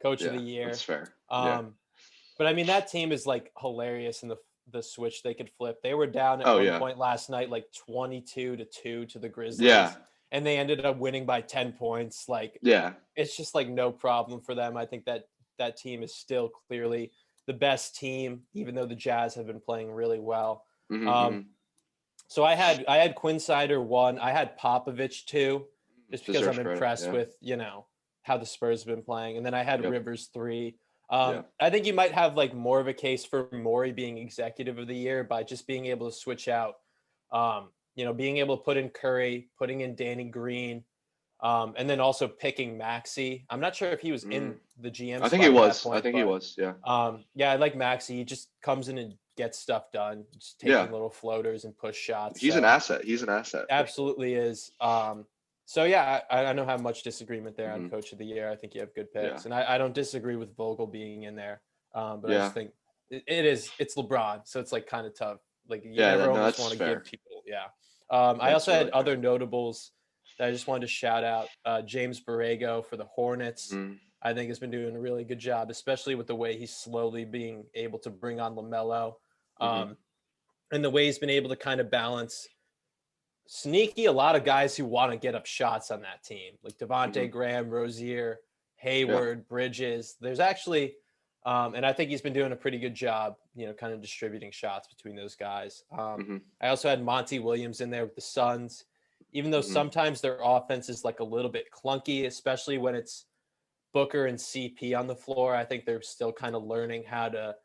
Coach of the year. That's fair. But I mean, that team is like hilarious in the switch they could flip. They were down at one point last night, like 22-2 to the Grizzlies. And they ended up winning by 10 points. Like, it's just like no problem for them. I think that team is still clearly the best team, even though the Jazz have been playing really well. So I had Quinn Snyder 1. I had Popovich 2, just because I'm impressed with, how the Spurs have been playing. And then I had Rivers 3. I think you might have like more of a case for Morey being executive of the year by just being able to switch out, being able to put in Curry, putting in Danny Green, and then also picking Maxey. I'm not sure if he was in the GM. I think he was. He was. Yeah. I like Maxey. He just comes in and gets stuff done, just taking little floaters and push shots. He's an asset. Absolutely is. So yeah, I don't have much disagreement there on Coach of the Year. I think you have good picks, and I don't disagree with Vogel being in there. But I just think it's LeBron, so it's like kind of tough. Like you never almost want to give people. I also had other notables that I just wanted to shout out. James Borrego for the Hornets. I think has been doing a really good job, especially with the way he's slowly being able to bring on LaMelo, and the way he's been able to kind of balance a lot of guys who want to get up shots on that team, like Devontae Graham, Rozier, Hayward, Bridges. There's actually, and I think he's been doing a pretty good job, kind of distributing shots between those guys. I also had Monty Williams in there with the Suns, even though sometimes their offense is like a little bit clunky, especially when it's Booker and CP on the floor. I think they're still kind of learning how to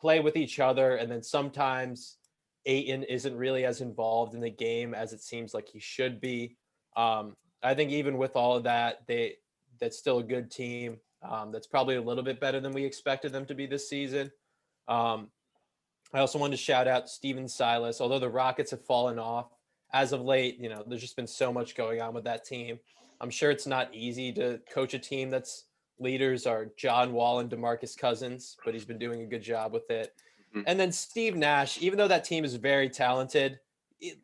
play with each other. And then sometimes Ayton isn't really as involved in the game as it seems like he should be. I think even with all of that, that's still a good team. That's probably a little bit better than we expected them to be this season. I also wanted to shout out Steven Silas. Although the Rockets have fallen off as of late, there's just been so much going on with that team. I'm sure it's not easy to coach a team that's leaders are John Wall and DeMarcus Cousins, but he's been doing a good job with it. Mhm. And then Steve Nash, even though that team is very talented,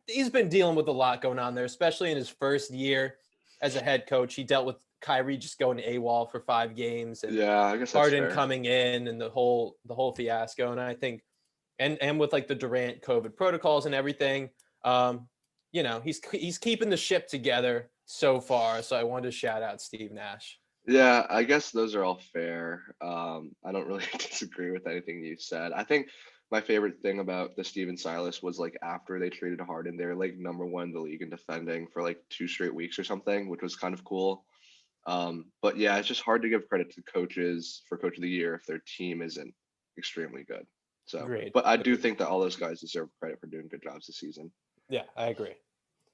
he's been dealing with a lot going on there, especially in his first year as a head coach. He dealt with Kyrie just going AWOL for 5 games and Yeah, I guess that's Harden fair. coming in and the whole fiasco. And I think and with like the Durant COVID protocols and everything, he's keeping the ship together so far. So I wanted to shout out Steve Nash. Yeah, I guess those are all fair. I don't really disagree with anything you said. I think my favorite thing about the Steven Silas was like after they traded Harden, they're like number one in the league in defending for like 2 straight weeks or something, which was kind of cool. But yeah, it's just hard to give credit to coaches for coach of the year if their team isn't extremely good. So, Agreed. but I do think that all those guys deserve credit for doing good jobs this season. Yeah, I agree.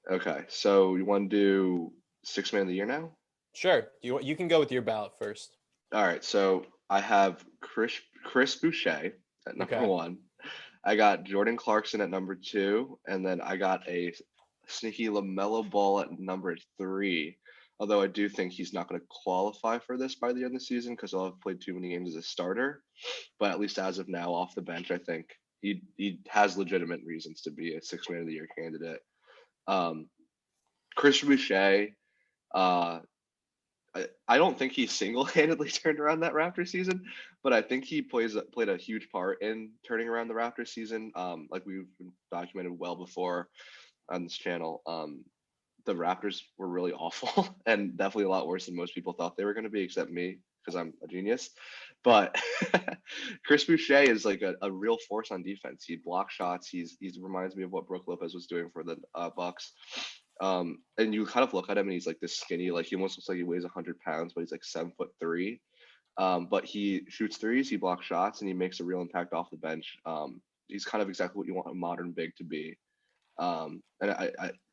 Okay, so you want to do six man of the year now? Sure. You can go with your ballot first. All right, so I have Chris Boucher at number Okay. 1. I got Jordan Clarkson at number 2, and then I got a sneaky LaMelo Ball at number 3. Although I do think he's not going to qualify for this by the end of the season because he'll have played too many games as a starter. But at least as of now, off the bench, I think he has legitimate reasons to be a six man of the year candidate. Chris Boucher, uh, I don't think he single-handedly turned around that Raptors season, but I think he played a huge part in turning around the Raptors season. Like we've documented well before on this channel. The Raptors were really awful and definitely a lot worse than most people thought they were going to be, except me because I'm a genius. But Chris Boucher is like a real force on defense. He blocks shots. He reminds me of what Brook Lopez was doing for the Bucks. And you kind of look at him and he's like this skinny, like he almost looks like he weighs 100 pounds, but he's like 7'3". But he shoots threes, he blocks shots, and he makes a real impact off the bench. He's kind of exactly what you want a modern big to be. And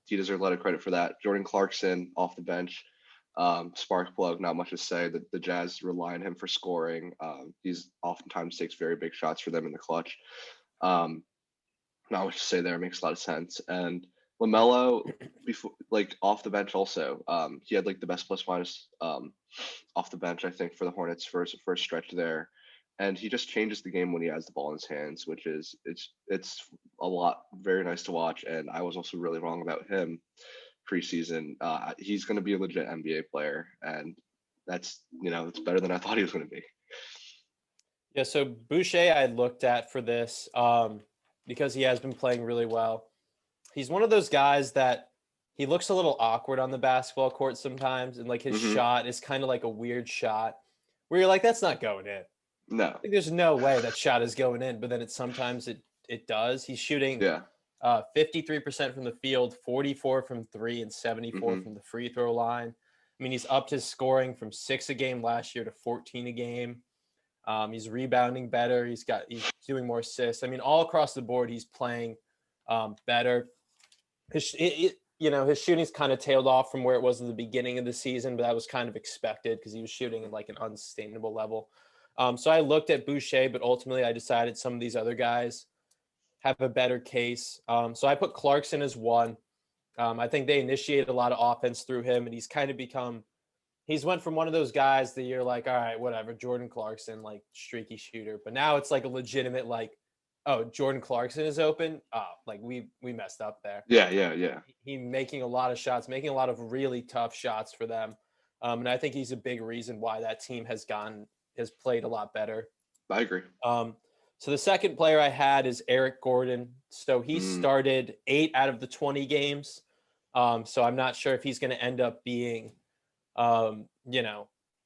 he deserves a lot of credit for that. Jordan Clarkson off the bench, spark plug, not much to say. The Jazz rely on him for scoring. He's oftentimes takes very big shots for them in the clutch. Not much to say there. Makes a lot of sense. And LaMelo, before like off the bench also, he had like the best plus minus off the bench, I think, for the Hornets first stretch there. And he just changes the game when he has the ball in his hands, which is it's a lot very nice to watch. And I was also really wrong about him preseason. He's going to be a legit NBA player, and that's it's better than I thought he was going to be. Yeah, so Boucher I looked at for this because he has been playing really well. He's one of those guys that he looks a little awkward on the basketball court sometimes, and like his shot is kind of like a weird shot where you're like, that's not going in. No. Like, there's no way that shot is going in, but then sometimes it does. He's shooting 53% from the field, 44 from 3, and 74 from the free throw line. I mean, he's upped his scoring from 6 a game last year to 14 a game. He's rebounding better. He's doing more assists. I mean, all across the board, he's playing better. His shooting's kind of tailed off from where it was at the beginning of the season, but that was kind of expected because he was shooting at like an unsustainable level. So I looked at Boucher, but ultimately I decided some of these other guys have a better case. So I put Clarkson as 1. I think they initiated a lot of offense through him, and he's went from one of those guys that you're like, all right, whatever, Jordan Clarkson, like streaky shooter. But now it's like a legitimate, like, oh, Jordan Clarkson is open. Oh, like we messed up there. Yeah. He making a lot of shots, making a lot of really tough shots for them. And I think he's a big reason why that team has played a lot better. I agree. So the second player I had is Eric Gordon. So he started 8 out of the 20 games. So I'm not sure if he's going to end up being,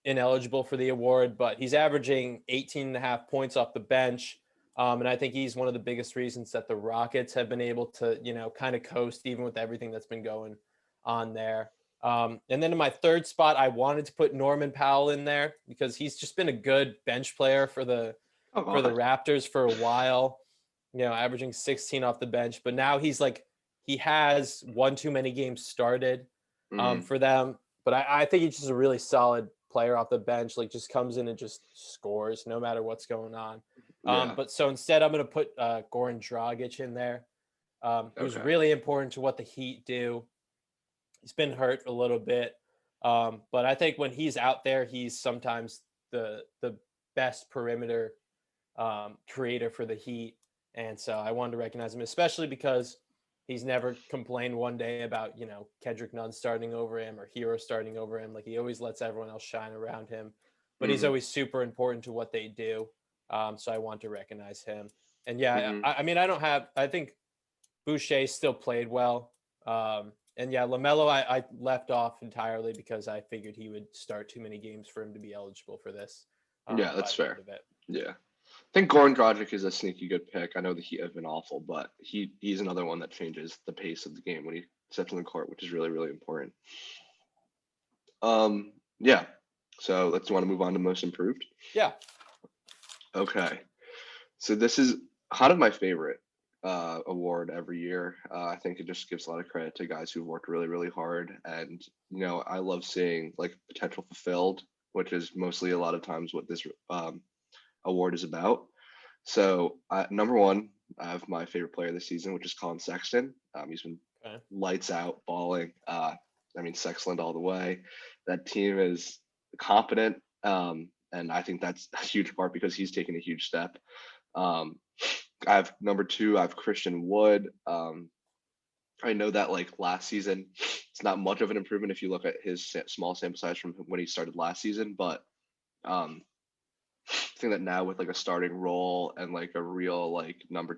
ineligible for the award, but he's averaging 18.5 points off the bench. And I think he's one of the biggest reasons that the Rockets have been able to, kind of coast even with everything that's been going on there. And then in my third spot, I wanted to put Norman Powell in there because he's just been a good bench player for the Raptors for a while, averaging 16 off the bench. But now he has one too many games started for them. But I think he's just a really solid player off the bench, like just comes in and just scores no matter what's going on. But so instead, I'm going to put Goran Dragic in there, who's really important to what the Heat do. He's been hurt a little bit, but I think when he's out there, he's sometimes the best perimeter creator for the Heat. And so I wanted to recognize him, especially because he's never complained one day about, Kendrick Nunn starting over him or Hero starting over him. Like, he always lets everyone else shine around him, but he's always super important to what they do. So I want to recognize him. And yeah, I mean, I think Boucher still played well. And yeah, LaMelo, I left off entirely because I figured he would start too many games for him to be eligible for this. Yeah, that's by the end fair. of it. Yeah. I think Goran Dragic is a sneaky good pick. I know the Heat have been awful, but he's another one that changes the pace of the game when he steps on the court, which is really, really important. Yeah. So let's want to move on to most improved. Yeah. Okay. So this is kind of my favorite award every year. I think it just gives a lot of credit to guys who've worked really, really hard, and I love seeing like potential fulfilled, which is mostly a lot of times what this award is about. So number one, I have my favorite player this season, which is Colin Sexton. He's been lights out, balling. Sexland all the way. That team is competent, and I think that's a huge part because he's taken a huge step. I have number two. I have Christian Wood. I know that like last season, it's not much of an improvement if you look at his small sample size from when he started last season, but I think that now with like a starting role and like a real like number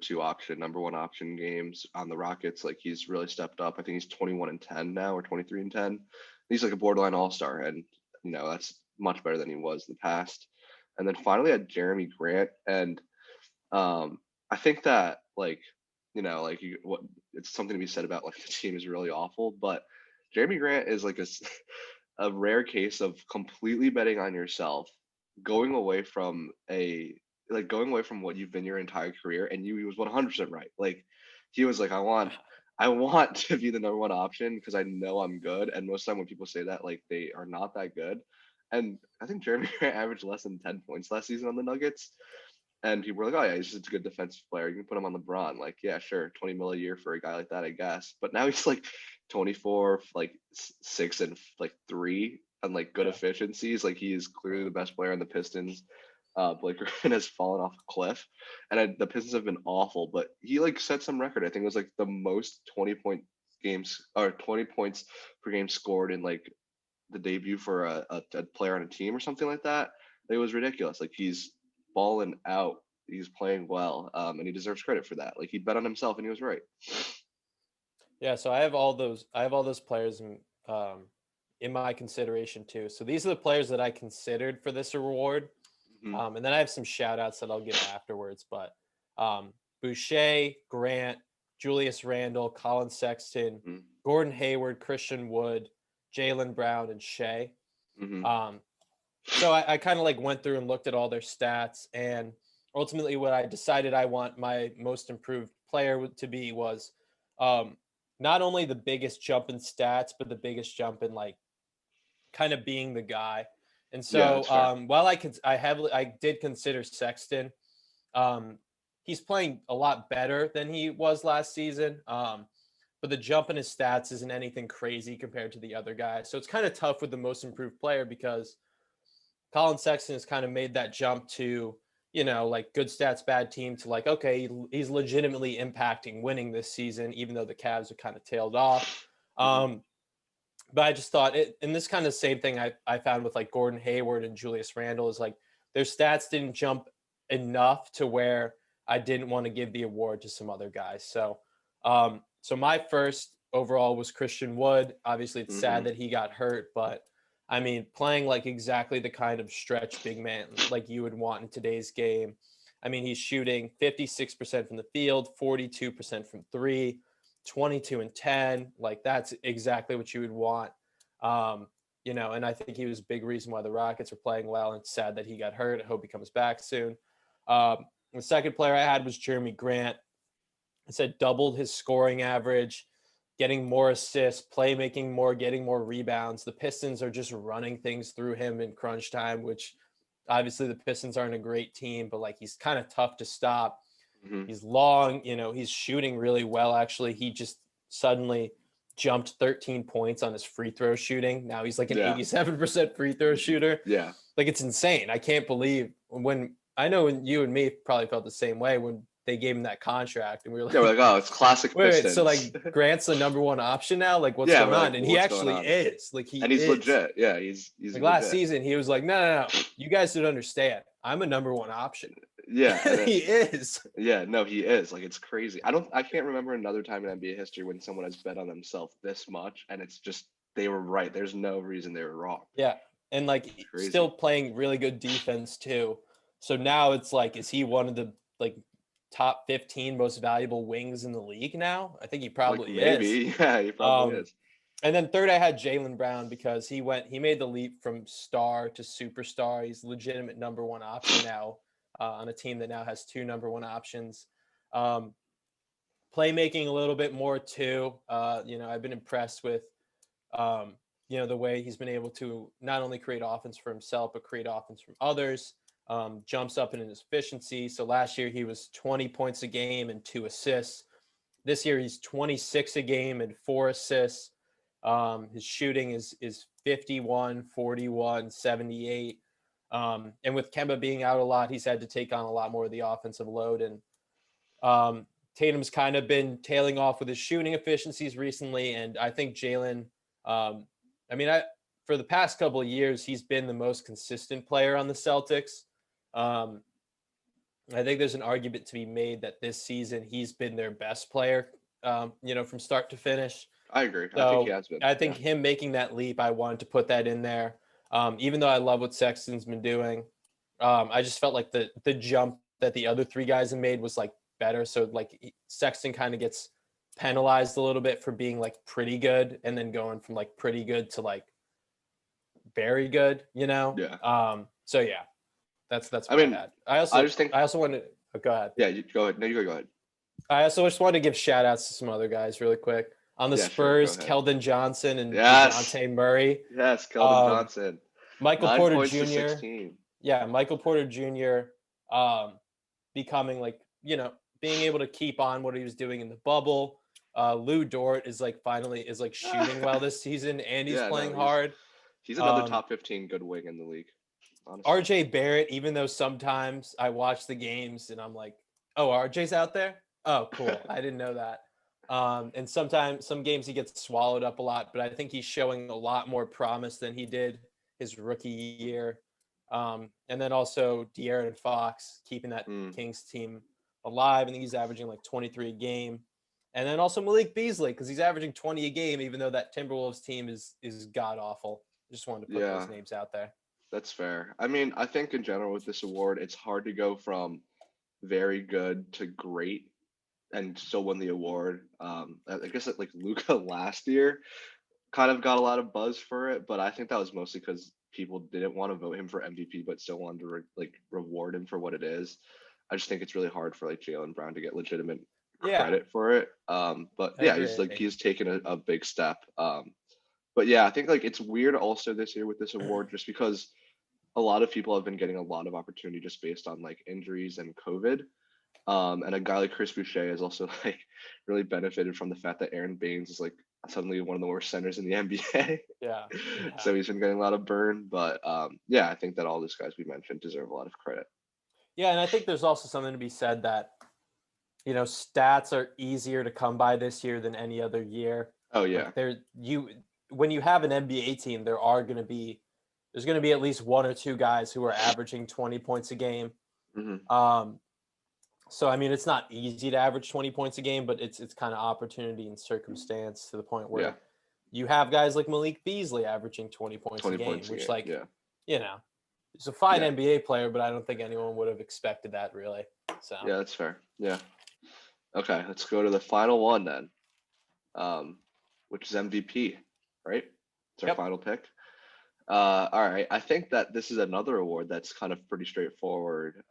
one option games on the Rockets, like he's really stepped up. I think he's 21-10 now or 23-10. He's like a borderline all-star, and that's much better than he was in the past. And then finally at Jeremy Grant, and I think that it's something to be said about like the team is really awful, but Jeremy Grant is like a rare case of completely betting on yourself, going away from what you've been your entire career, and he was 100% right. Like he was like, I want to be the number one option because I know I'm good. And most of the time when people say that, like they are not that good. And I think Jeremy Grant averaged less than 10 points last season on the Nuggets. And people were like, oh yeah, he's just a good defensive player. You can put him on LeBron. Like, yeah, sure, 20 mil a year for a guy like that, I guess. But now he's like 24, like 6 and like 3 and like good efficiencies. Like he is clearly the best player on the Pistons. Blake Griffin has fallen off a cliff, and the Pistons have been awful. But he like set some record. I think it was like the most 20-point games or 20 points per game scored in like the debut for a player on a team or something like that. It was ridiculous. Like he's balling out. He's playing well, and he deserves credit for that. Like he bet on himself, and he was right. Yeah, so I have all those players in my consideration too. So these are the players that I considered for this award, and then I have some shout outs that I'll give afterwards. But Boucher, Grant, Julius Randle, Colin Sexton, Gordon Hayward, Christian Wood, Jaylen Brown, and Shea. So I kind of like went through and looked at all their stats, and ultimately what I decided I want my most improved player to be was not only the biggest jump in stats, but the biggest jump in like kind of being the guy. And so while I did consider Sexton, he's playing a lot better than he was last season. But the jump in his stats isn't anything crazy compared to the other guys. So it's kind of tough with the most improved player because Colin Sexton has kind of made that jump to, like good stats, bad team to like, okay, he's legitimately impacting winning this season, even though the Cavs are kind of tailed off. But I just thought and this kind of same thing I found with like Gordon Hayward and Julius Randle is like their stats didn't jump enough to where I didn't want to give the award to some other guys. So, so my first overall was Christian Wood. Obviously it's sad that he got hurt, but I mean, playing like exactly the kind of stretch big man like you would want in today's game. I mean, he's shooting 56% from the field, 42% from three, 22-10. Like that's exactly what you would want. And I think he was a big reason why the Rockets are playing well. And it's sad that he got hurt. I hope he comes back soon. The second player I had was Jeremy Grant. I said doubled his scoring average, getting more assists, playmaking more, getting more rebounds. The Pistons are just running things through him in crunch time, which obviously the Pistons aren't a great team, but like he's kind of tough to stop. He's long, he's shooting really well. Actually, he just suddenly jumped 13 points on his free throw shooting. Now he's like an Yeah. 87% free throw shooter. Yeah. Like, it's insane. I can't believe when you and me probably felt the same way when they gave him that contract and we were Yeah, we're like, like, oh, it's classic wait, so Pistons. like Grant's the number one option now? Like, what's Yeah, going we're like, on? And well, he what's going actually on? is. Like, he And he's is. legit. Yeah, he's Like last legit. season, he was like, no. You guys don't understand. I'm a number one option. Yeah, and He is. yeah, no, he is. Like, it's crazy. I can't remember another time in NBA history when someone has bet on themselves this much, and it's just they were right. There's no reason they were wrong. Yeah. And like It's crazy. still playing really good defense too. So now it's like, is he one of the like top 15 most valuable wings in the league now? I think he probably Like, maybe. is. Yeah, he probably is. And then third, I had Jaylen Brown because he made the leap from star to superstar. He's legitimate number one option now on a team that now has two number one options. Playmaking a little bit more too. I've been impressed with, the way he's been able to not only create offense for himself, but create offense from others. Jumps up in his efficiency. So last year he was 20 points a game and 2 assists. This year he's 26 a game and 4 assists. His shooting is 51, 41, 78. And with Kemba being out a lot, he's had to take on a lot more of the offensive load. And Tatum's kind of been tailing off with his shooting efficiencies recently. And I think Jaylen, for the past couple of years, he's been the most consistent player on the Celtics. I think there's an argument to be made that this season he's been their best player, from start to finish. I agree. So I think he has been. I think him making that leap, I wanted to put that in there. Even though I love what Sexton's been doing, I just felt like the jump that the other three guys have made was like better. So like Sexton kind of gets penalized a little bit for being like pretty good and then going from like pretty good to like very good, Yeah. So yeah, that's what I mean, I had. I I also wanted go ahead. Yeah, you go ahead. No, you go ahead. I also just wanted to give shout outs to some other guys really quick. On the Yeah, sure, go Spurs, ahead. Keldon Johnson and Yes. DeJounte Murray. Yes, Keldon Johnson. Michael 9 Porter points to Jr. 16. Yeah, Michael Porter Jr. Becoming like, being able to keep on what he was doing in the bubble. Lou Dort is like finally shooting well this season and he's playing hard. He's another top 15 good wing in the league. Honestly. RJ Barrett, even though sometimes I watch the games and I'm like, oh, RJ's out there? Oh, cool. I didn't know that. And sometimes some games he gets swallowed up a lot, but I think he's showing a lot more promise than he did his rookie year. And then also De'Aaron Fox keeping that Kings team alive. I think he's averaging like 23 a game. And then also Malik Beasley, because he's averaging 20 a game, even though that Timberwolves team is god awful. Just wanted to put those names out there. That's fair. I mean, I think in general with this award, it's hard to go from very good to great and still win the award. I guess like Luka last year kind of got a lot of buzz for it, but I think that was mostly because people didn't want to vote him for MVP, but still wanted to reward him for what it is. I just think it's really hard for like Jaylen Brown to get legitimate credit for it. But yeah, he's taken a big step. But yeah, I think like it's weird also this year with this award just because a lot of people have been getting a lot of opportunity just based on like injuries and COVID. And a guy like Chris Boucher has also like really benefited from the fact that Aaron Baines is like suddenly one of the worst centers in the NBA. Yeah. So he's been getting a lot of burn. But yeah, I think that all these guys we mentioned deserve a lot of credit. Yeah, and I think there's also something to be said that, stats are easier to come by this year than any other year. Oh yeah. Like when you have an NBA team, there's going to be at least one or two guys who are averaging 20 points a game. Mm-hmm. So I mean, it's not easy to average 20 points a game, but it's kind of opportunity and circumstance to the point where you have guys like Malik Beasley averaging 20 points a game, which he's a fine NBA player, but I don't think anyone would have expected that really. So yeah, that's fair. Yeah. Okay, let's go to the final one then, which is MVP, right? It's our final pick. All right, I think that this is another award that's kind of pretty straightforward,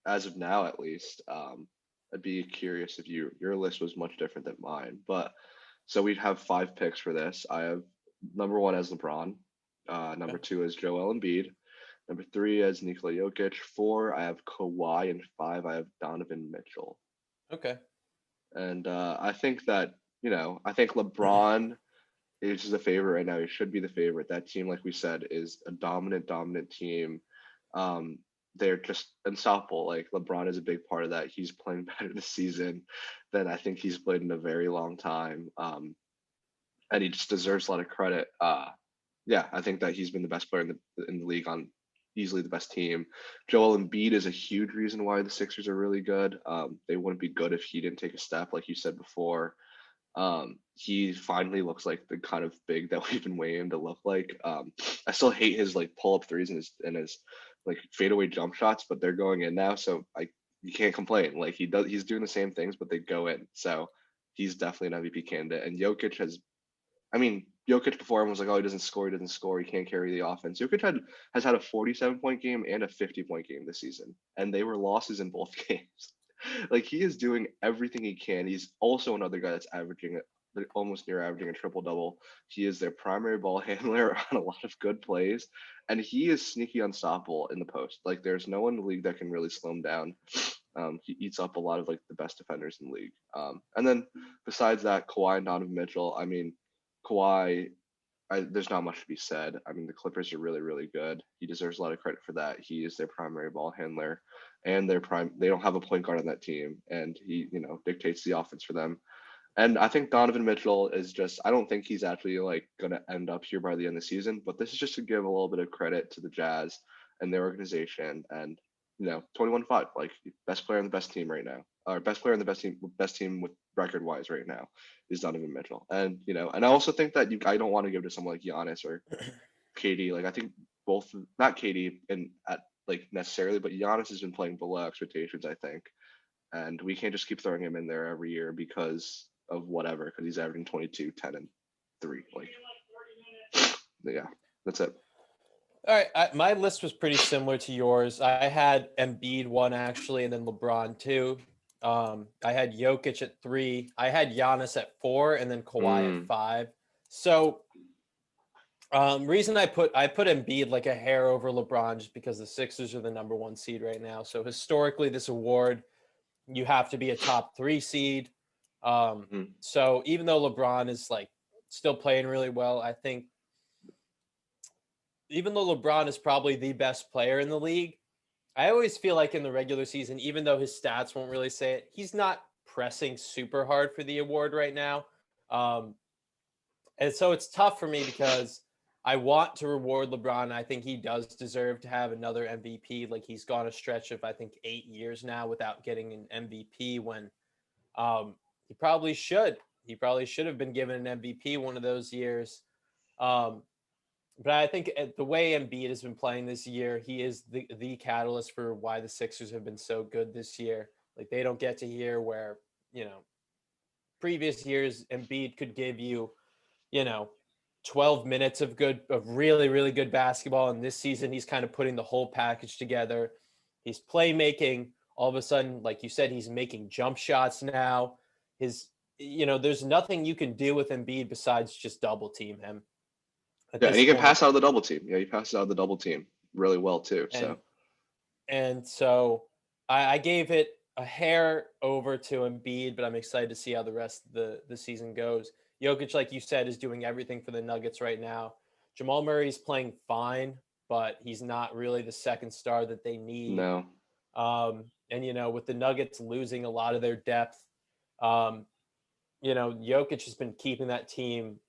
as of now at least. I'd be curious if your list was much different than mine, but so we'd have 5 picks for this. I have number 1 as LeBron, number 2 as Joel Embiid, number 3 as Nikola Jokic, 4 I have Kawhi, and 5 I have Donovan Mitchell. Okay. And I think that I think LeBron is the favorite right now. He should be the favorite. That team, like we said, is a dominant team. Um, they're just unstoppable. Like LeBron is a big part of that. He's playing better this season than I think he's played in a very long time. And he just deserves a lot of credit. Yeah, I think that he's been the best player in the league on easily the best team. Joel Embiid is a huge reason why the Sixers are really good. They wouldn't be good if he didn't take a step, like you said before. He finally looks like the kind of big that we've been waiting to look like. I still hate his like pull up threes and his like fadeaway jump shots, but they're going in now, so you can't complain. Like he's doing the same things, but they go in. So he's definitely an MVP candidate. And Jokic before him was like, oh, he doesn't score, he can't carry the offense. Has had a 47-point game and a 50-point game this season, and they were losses in both games. Like he is doing everything he can. He's also another guy that's almost near averaging a triple double. He is their primary ball handler on a lot of good plays, and he is sneaky unstoppable in the post. Like there's no one in the league that can really slow him down. He eats up a lot of like the best defenders in the league. And then besides that, Kawhi and Donovan Mitchell. Kawhi, there's not much to be said. The Clippers are really, really good. He deserves a lot of credit for that. He is their primary ball handler, and they don't have a point guard on that team, and he, dictates the offense for them. And I think Donovan Mitchell is just, I don't think he's actually like going to end up here by the end of the season, but this is just to give a little bit of credit to the Jazz and their organization. And 21-5, like best player on the best team right now, or best player on the best team with record wise right now is Donovan Mitchell. And and I also think that I don't want to give to someone like Giannis or KD. Like I think both, not KD and at like necessarily, but Giannis has been playing below expectations, I think. And we can't just keep throwing him in there every year because of whatever, because he's averaging 22, 10, and 3. Like, yeah, that's it. All right, my list was pretty similar to yours. I had Embiid 1 actually, and then LeBron 2. I had Jokic at 3. I had Giannis at 4, and then Kawhi at 5. So, reason I put Embiid like a hair over LeBron just because the Sixers are the number 1 seed right now. So historically, this award you have to be a top 3 seed. So even though LeBron is like still playing really well, I think even though LeBron is probably the best player in the league, I always feel like in the regular season, even though his stats won't really say it, he's not pressing super hard for the award right now. And so it's tough for me because I want to reward LeBron. I think he does deserve to have another MVP. Like he's gone a stretch of, I think, 8 years now without getting an MVP when he probably should. He probably should have been given an MVP one of those years. But I think the way Embiid has been playing this year, he is the catalyst for why the Sixers have been so good this year. Like they don't get to hear where, previous years Embiid could give you, 12 minutes of really, really good basketball. And this season, he's kind of putting the whole package together. He's playmaking. All of a sudden, like you said, he's making jump shots now. There's nothing you can do with Embiid besides just double team him. Yeah, and he can pass out of the double team. Yeah, he passes out of the double team really well too. And so I gave it a hair over to Embiid, but I'm excited to see how the rest of the season goes. Jokic, like you said, is doing everything for the Nuggets right now. Jamal Murray's playing fine, but he's not really the second star that they need. No. And with the Nuggets losing a lot of their depth, Jokic has been keeping that team,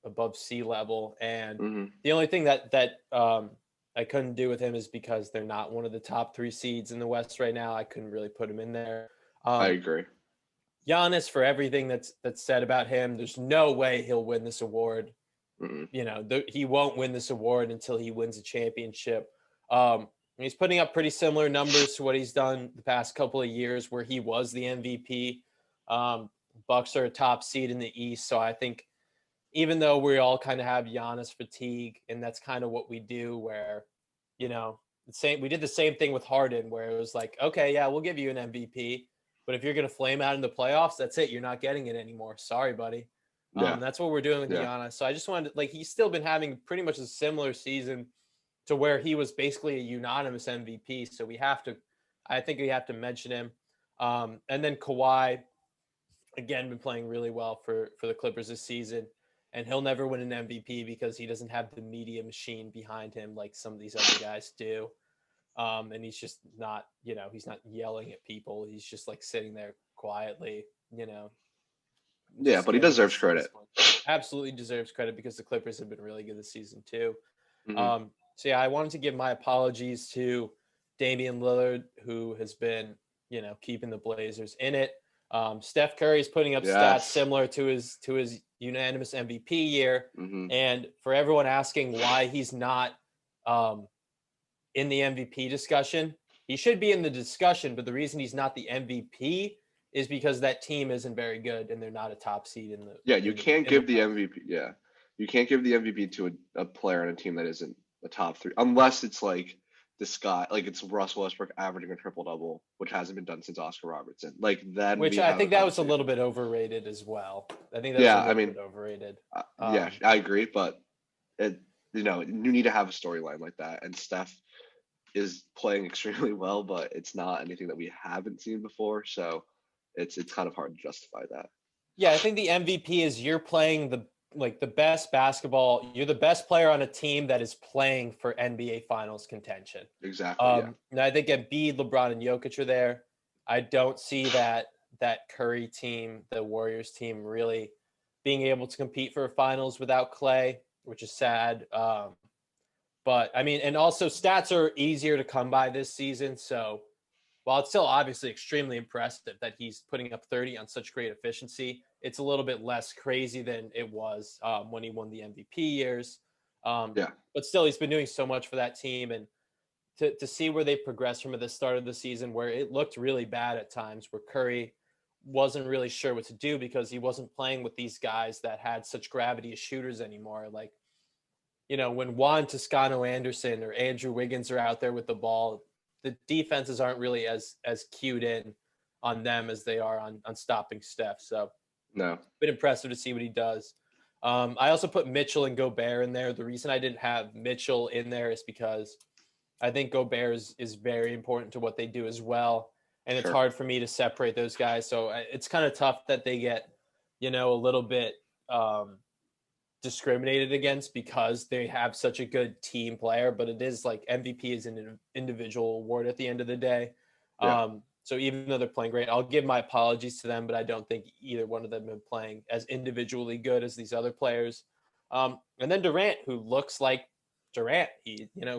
above sea level. And the only thing that I couldn't do with him is because they're not one of the top 3 seeds in the West right now. I couldn't really put him in there. I agree. Giannis, for everything that's said about him, there's no way he'll win this award. He won't win this award until he wins a championship. He's putting up pretty similar numbers to what he's done the past couple of years where he was the MVP. Bucks are a top seed in the East. So I think even though we all kind of have Giannis fatigue, and that's kind of what we do where, we did the same thing with Harden where it was like, okay, yeah, we'll give you an MVP, but if you're going to flame out in the playoffs, that's it. You're not getting it anymore. Sorry, buddy. That's what we're doing with Giannis. So I just wanted to, he's still been having pretty much a similar season to where he was basically a unanimous MVP. So I think we have to mention him. And then Kawhi, again, been playing really well for the Clippers this season. And he'll never win an MVP because he doesn't have the media machine behind him like some of these other guys do. And he's just not, he's not yelling at people. He's just like sitting there quietly, Yeah, just but he getting deserves his credit. point. Absolutely deserves credit because the Clippers have been really good this season too. Hmm. So yeah, I wanted to give my apologies to Damian Lillard, who has been, keeping the Blazers in it. Steph Curry is putting up stats Yes. similar to his unanimous MVP year. Hmm. And for everyone asking why he's not in the MVP discussion, he should be in the discussion, but the reason he's not the MVP is because that team isn't very good and they're not a top seed in the Yeah, you in the can't in the give the playoffs. MVP. Yeah, you can't give the MVP to a player on a team that isn't a top three, unless it's like this guy, like it's Russell Westbrook averaging a triple double, which hasn't been done since Oscar Robertson. Like then Which we I have a think that was a conversation. little bit overrated as well. I think that was a Yeah, I little mean, bit overrated. yeah, Um, I agree, but it, you need to have a storyline like that, and Steph is playing extremely well, but it's not anything that we haven't seen before, so it's kind of hard to justify that. yeah, I think the MVP is you're playing the best basketball. You're the best player on a team that is playing for NBA Finals contention. Exactly. Yeah. And I think Embiid, LeBron, and Jokic are there. I don't see that Curry team, the Warriors team, really being able to compete for a finals without Clay, which is sad. But I mean, and also stats are easier to come by this season. So while it's still obviously extremely impressive that he's putting up 30 on such great efficiency, it's a little bit less crazy than it was when he won the MVP years. Yeah. But still, he's been doing so much for that team. And to see where they progressed from at the start of the season, where it looked really bad at times, where Curry wasn't really sure what to do because he wasn't playing with these guys that had such gravity as shooters anymore. Like, when Juan Toscano Anderson or Andrew Wiggins are out there with the ball, the defenses aren't really as cued in on them as they are on stopping Steph. So No. been impressive to see what he does. I also put Mitchell and Gobert in there. The reason I didn't have Mitchell in there is because I think Gobert is very important to what they do as well. And it's Sure. hard for me to separate those guys. So it's kind of tough that they get, a little bit discriminated against because they have such a good team player. But it is like MVP is an individual award at the end of the day. Yeah. So even though they're playing great, I'll give my apologies to them, but I don't think either one of them have been playing as individually good as these other players. And then Durant, who looks like Durant,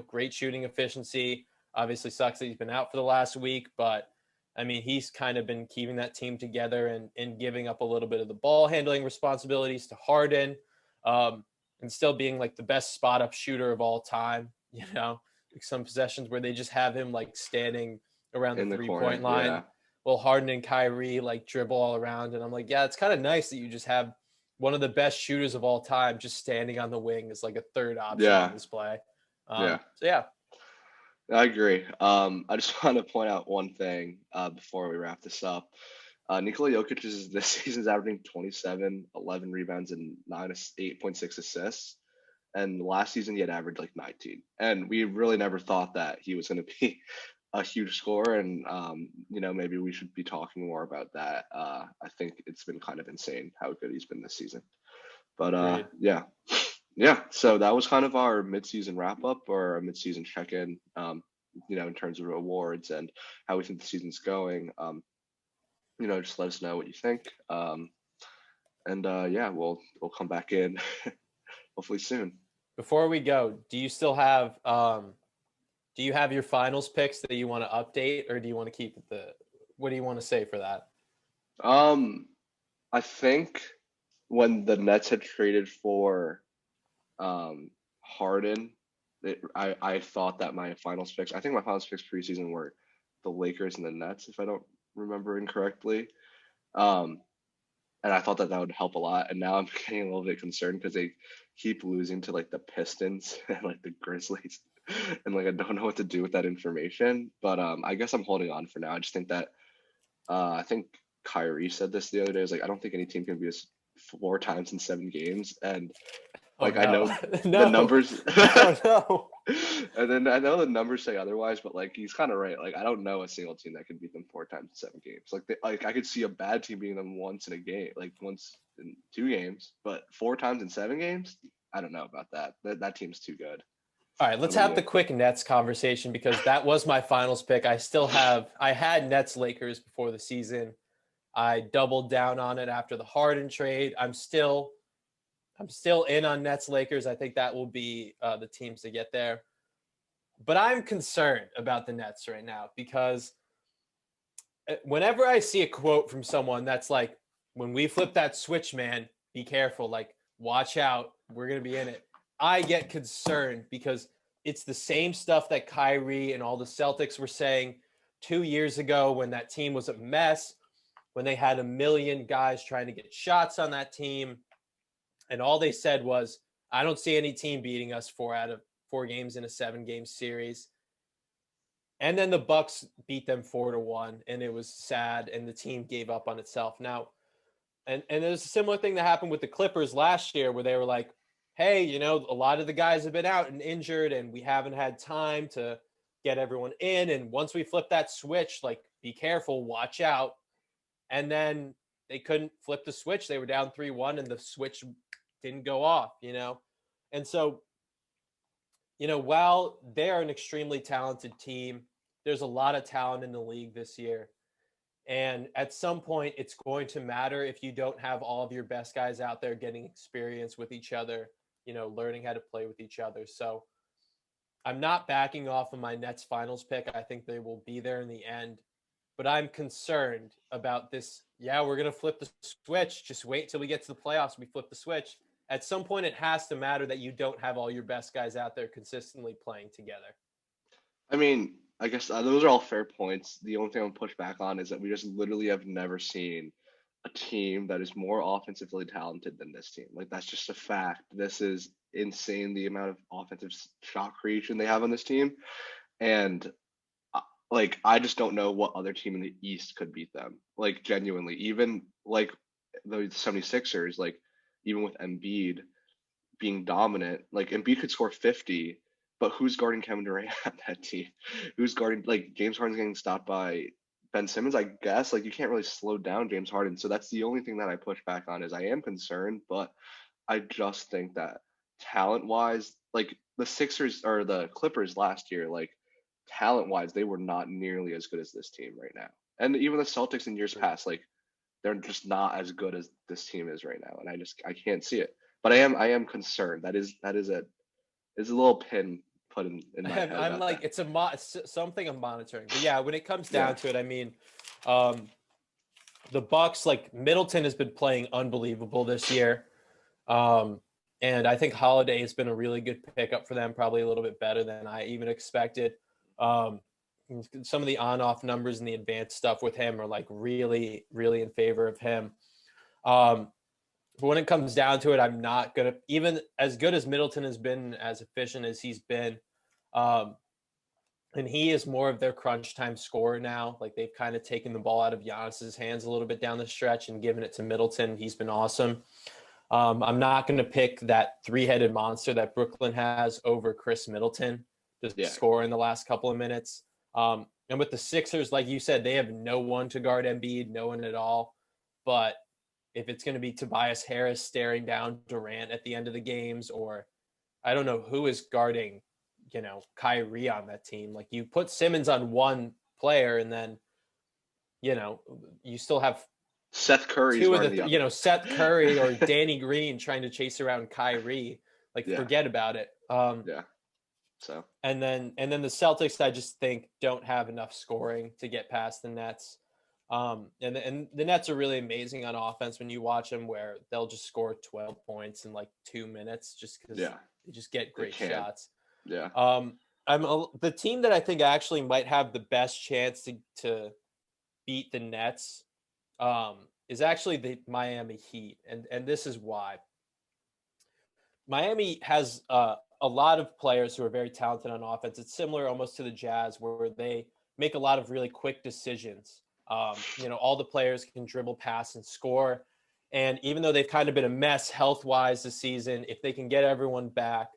great shooting efficiency. Obviously sucks that he's been out for the last week, but I mean, he's kind of been keeping that team together and giving up a little bit of the ball handling responsibilities to Harden, and still being like the best spot up shooter of all time. Like some possessions where they just have him like standing around the In the 3-point corner. line. Yeah. Well, Harden and Kyrie like dribble all around, and I'm like, yeah, it's kind of nice that you just have one of the best shooters of all time just standing on the wing as like a third option Yeah. on this play. Yeah. So yeah, I agree. I just want to point out one thing before we wrap this up. Nikola Jokic is this season's averaging 27, 11 rebounds, and 8.6 assists. And last season he had averaged like 19. And we really never thought that he was going to be a huge scorer. And maybe we should be talking more about that. I think it's been kind of insane how good he's been this season. But agreed. yeah. Yeah, so that was kind of our midseason wrap up or a midseason check in, in terms of awards and how we think the season's going. Just let us know what you think. And yeah, we'll come back in hopefully soon. Before we go, do you still have do you have your finals picks that you want to update, or do you want to keep what do you want to say for that? I think when the Nets had traded for Harden, I thought that my finals picks, I think my finals picks preseason were the Lakers and the Nets, if I don't remember incorrectly. Um, and I thought that would help a lot. And now I'm getting a little bit concerned because they keep losing to like the Pistons and like the Grizzlies, and like I don't know what to do with that information. But I guess I'm holding on for now. I just think that I think Kyrie said this the other day. I was like, I don't think any team can beat us 4 times in 7 games, and Oh Like I no, know the no, numbers, no, no. and then I know the numbers say otherwise, but like he's kind of right. Like I don't know a single team that can beat them 4 times in 7 games. Like I could see a bad team beating them once in a game, like once in 2 games, but 4 times in 7 games, I don't know about that. That team's too good. All right, How let's about have you? the quick Nets conversation because that was my finals pick. I had Nets Lakers before the season. I doubled down on it after the Harden trade. I'm still in on Nets Lakers. I think that will be the teams to get there. But I'm concerned about the Nets right now because whenever I see a quote from someone that's like, when we flip that switch, man, be careful. Like, watch out. We're going to be in it. I get concerned because it's the same stuff that Kyrie and all the Celtics were saying 2 years ago when that team was a mess, when they had a million guys trying to get shots on that team. And all they said was, I don't see any team beating us 4 out of 4 games in a 7-game series. And then the Bucks beat them 4-1, and it was sad, and the team gave up on itself. Now, and there's a similar thing that happened with the Clippers last year where they were like, hey, a lot of the guys have been out and injured, and we haven't had time to get everyone in. And once we flip that switch, like, be careful, watch out. And then they couldn't flip the switch. They were down 3-1, and the switch didn't go off, And so, while they're an extremely talented team, there's a lot of talent in the league this year. And at some point, it's going to matter if you don't have all of your best guys out there getting experience with each other, learning how to play with each other. So I'm not backing off of my Nets finals pick. I think they will be there in the end. But I'm concerned about this. Yeah, we're going to flip the switch. Just wait till we get to the playoffs. We flip the switch. At some point, it has to matter that you don't have all your best guys out there consistently playing together. I mean, I guess those are all fair points. The only thing I'm push back on is that we just literally have never seen a team that is more offensively talented than this team. Like that's just a fact. This is insane the amount of offensive shot creation they have on this team, and like I just don't know what other team in the East could beat them. Like genuinely, even like the 76ers, like even with Embiid being dominant, like Embiid could score 50, but who's guarding Kevin Durant on that team? Who's guarding like James Harden's getting stopped by Ben Simmons, I guess. Like you can't really slow down James Harden. So that's the only thing that I push back on is I am concerned, but I just think that talent wise, like the Sixers or the Clippers last year, like talent wise, they were not nearly as good as this team right now. And even the Celtics in years past, like they're just not as good as this team is right now. And I can't see it. But I am concerned. That is a little pin put in my head I'm about like, that. it's something I'm monitoring. But yeah, when it comes Yeah. down to it, I mean, um, the Bucks, like Middleton has been playing unbelievable this year. Um, and I think Holiday has been a really good pickup for them, probably a little bit better than I even expected. Um, some of the on-off numbers and the advanced stuff with him are like really, really in favor of him. Um, but when it comes down to it, I'm not gonna, even as good as Middleton has been, as efficient as he's been, um, and he is more of their crunch time scorer now. Like they've kind of taken the ball out of Giannis's hands a little bit down the stretch and given it to Middleton. He's been awesome. I'm not going to pick that three-headed monster that Brooklyn has over Chris Middleton to Yeah. score in the last couple of minutes. And with the Sixers, like you said, they have no one to guard Embiid, no one at all. But if it's going to be Tobias Harris staring down Durant at the end of the games, or I don't know who is guarding, Kyrie on that team. Like you put Simmons on one player, and then, you still have Seth Curry's two of guarding the other. Seth Curry or Danny Green trying to chase around Kyrie. Like Yeah. forget about it. Yeah. So And then the Celtics, I just think don't have enough scoring to get past the Nets. And the Nets are really amazing on offense when you watch them, where they'll just score 12 points in like 2 minutes just because yeah, they just get they great can. shots. Yeah. The team that I think actually might have the best chance to beat the Nets is actually the Miami Heat, and this is why. Miami has a lot of players who are very talented on offense. It's similar almost to the Jazz, where they make a lot of really quick decisions. All the players can dribble, pass, and score. And even though they've kind of been a mess health wise this season, if they can get everyone back,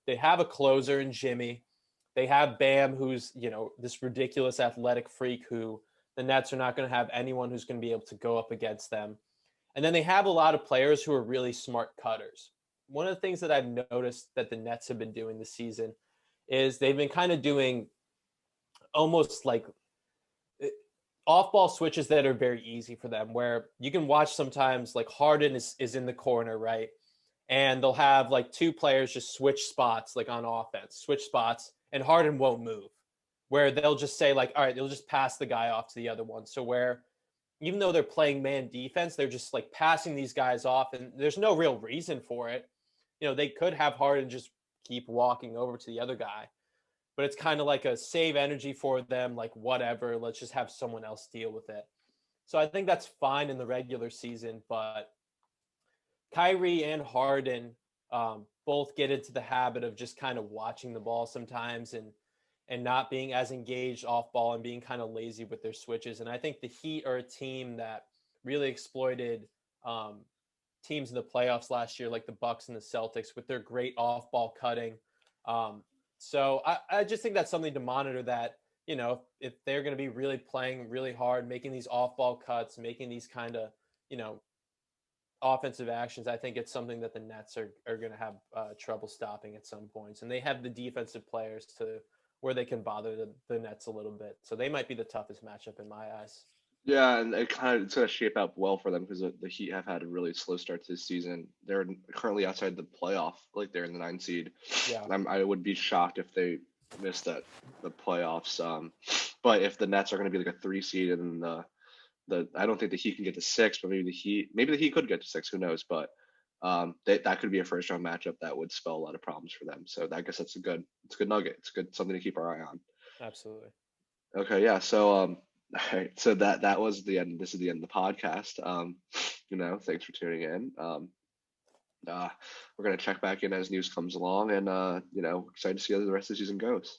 they have a closer in Jimmy. They have Bam, who's, this ridiculous athletic freak who the Nets are not going to have anyone who's going to be able to go up against them. And then they have a lot of players who are really smart cutters. One of the things that I've noticed that the Nets have been doing this season is they've been kind of doing almost like off-ball switches that are very easy for them, where you can watch sometimes like Harden is in the corner, right? And they'll have like two players just switch spots, like on offense, switch spots, and Harden won't move. Where they'll just say like, all right, they'll just pass the guy off to the other one. So where even though they're playing man defense, they're just like passing these guys off, and there's no real reason for it. They could have Harden just keep walking over to the other guy, but it's kind of like a save energy for them, like whatever, let's just have someone else deal with it. So I think that's fine in the regular season, but Kyrie and Harden both get into the habit of just kind of watching the ball sometimes and not being as engaged off ball and being kind of lazy with their switches. And I think the Heat are a team that really exploited teams in the playoffs last year, like the Bucks and the Celtics, with their great off ball cutting. So I just think that's something to monitor, that, if they're going to be really playing really hard, making these off ball cuts, making these kind of, offensive actions, I think it's something that the Nets are going to have trouble stopping at some points. And they have the defensive players to where they can bother the Nets a little bit. So they might be the toughest matchup in my eyes. Yeah, and it's going to shape out well for them because the Heat have had a really slow start to this season. They're currently outside the playoff, like they're in the 9 seed. Yeah. I would be shocked if they missed the playoffs. But if the Nets are going to be like a 3 seed, and I don't think the Heat can get to 6, but maybe the Heat could get to 6. Who knows? But that could be a first round matchup that would spell a lot of problems for them. So I guess it's a good nugget. It's good, something to keep our eye on. Absolutely. Okay, yeah. So all right, so that was the end. This is the end of the podcast. Thanks for tuning in. We're gonna check back in as news comes along, and excited to see how the rest of the season goes.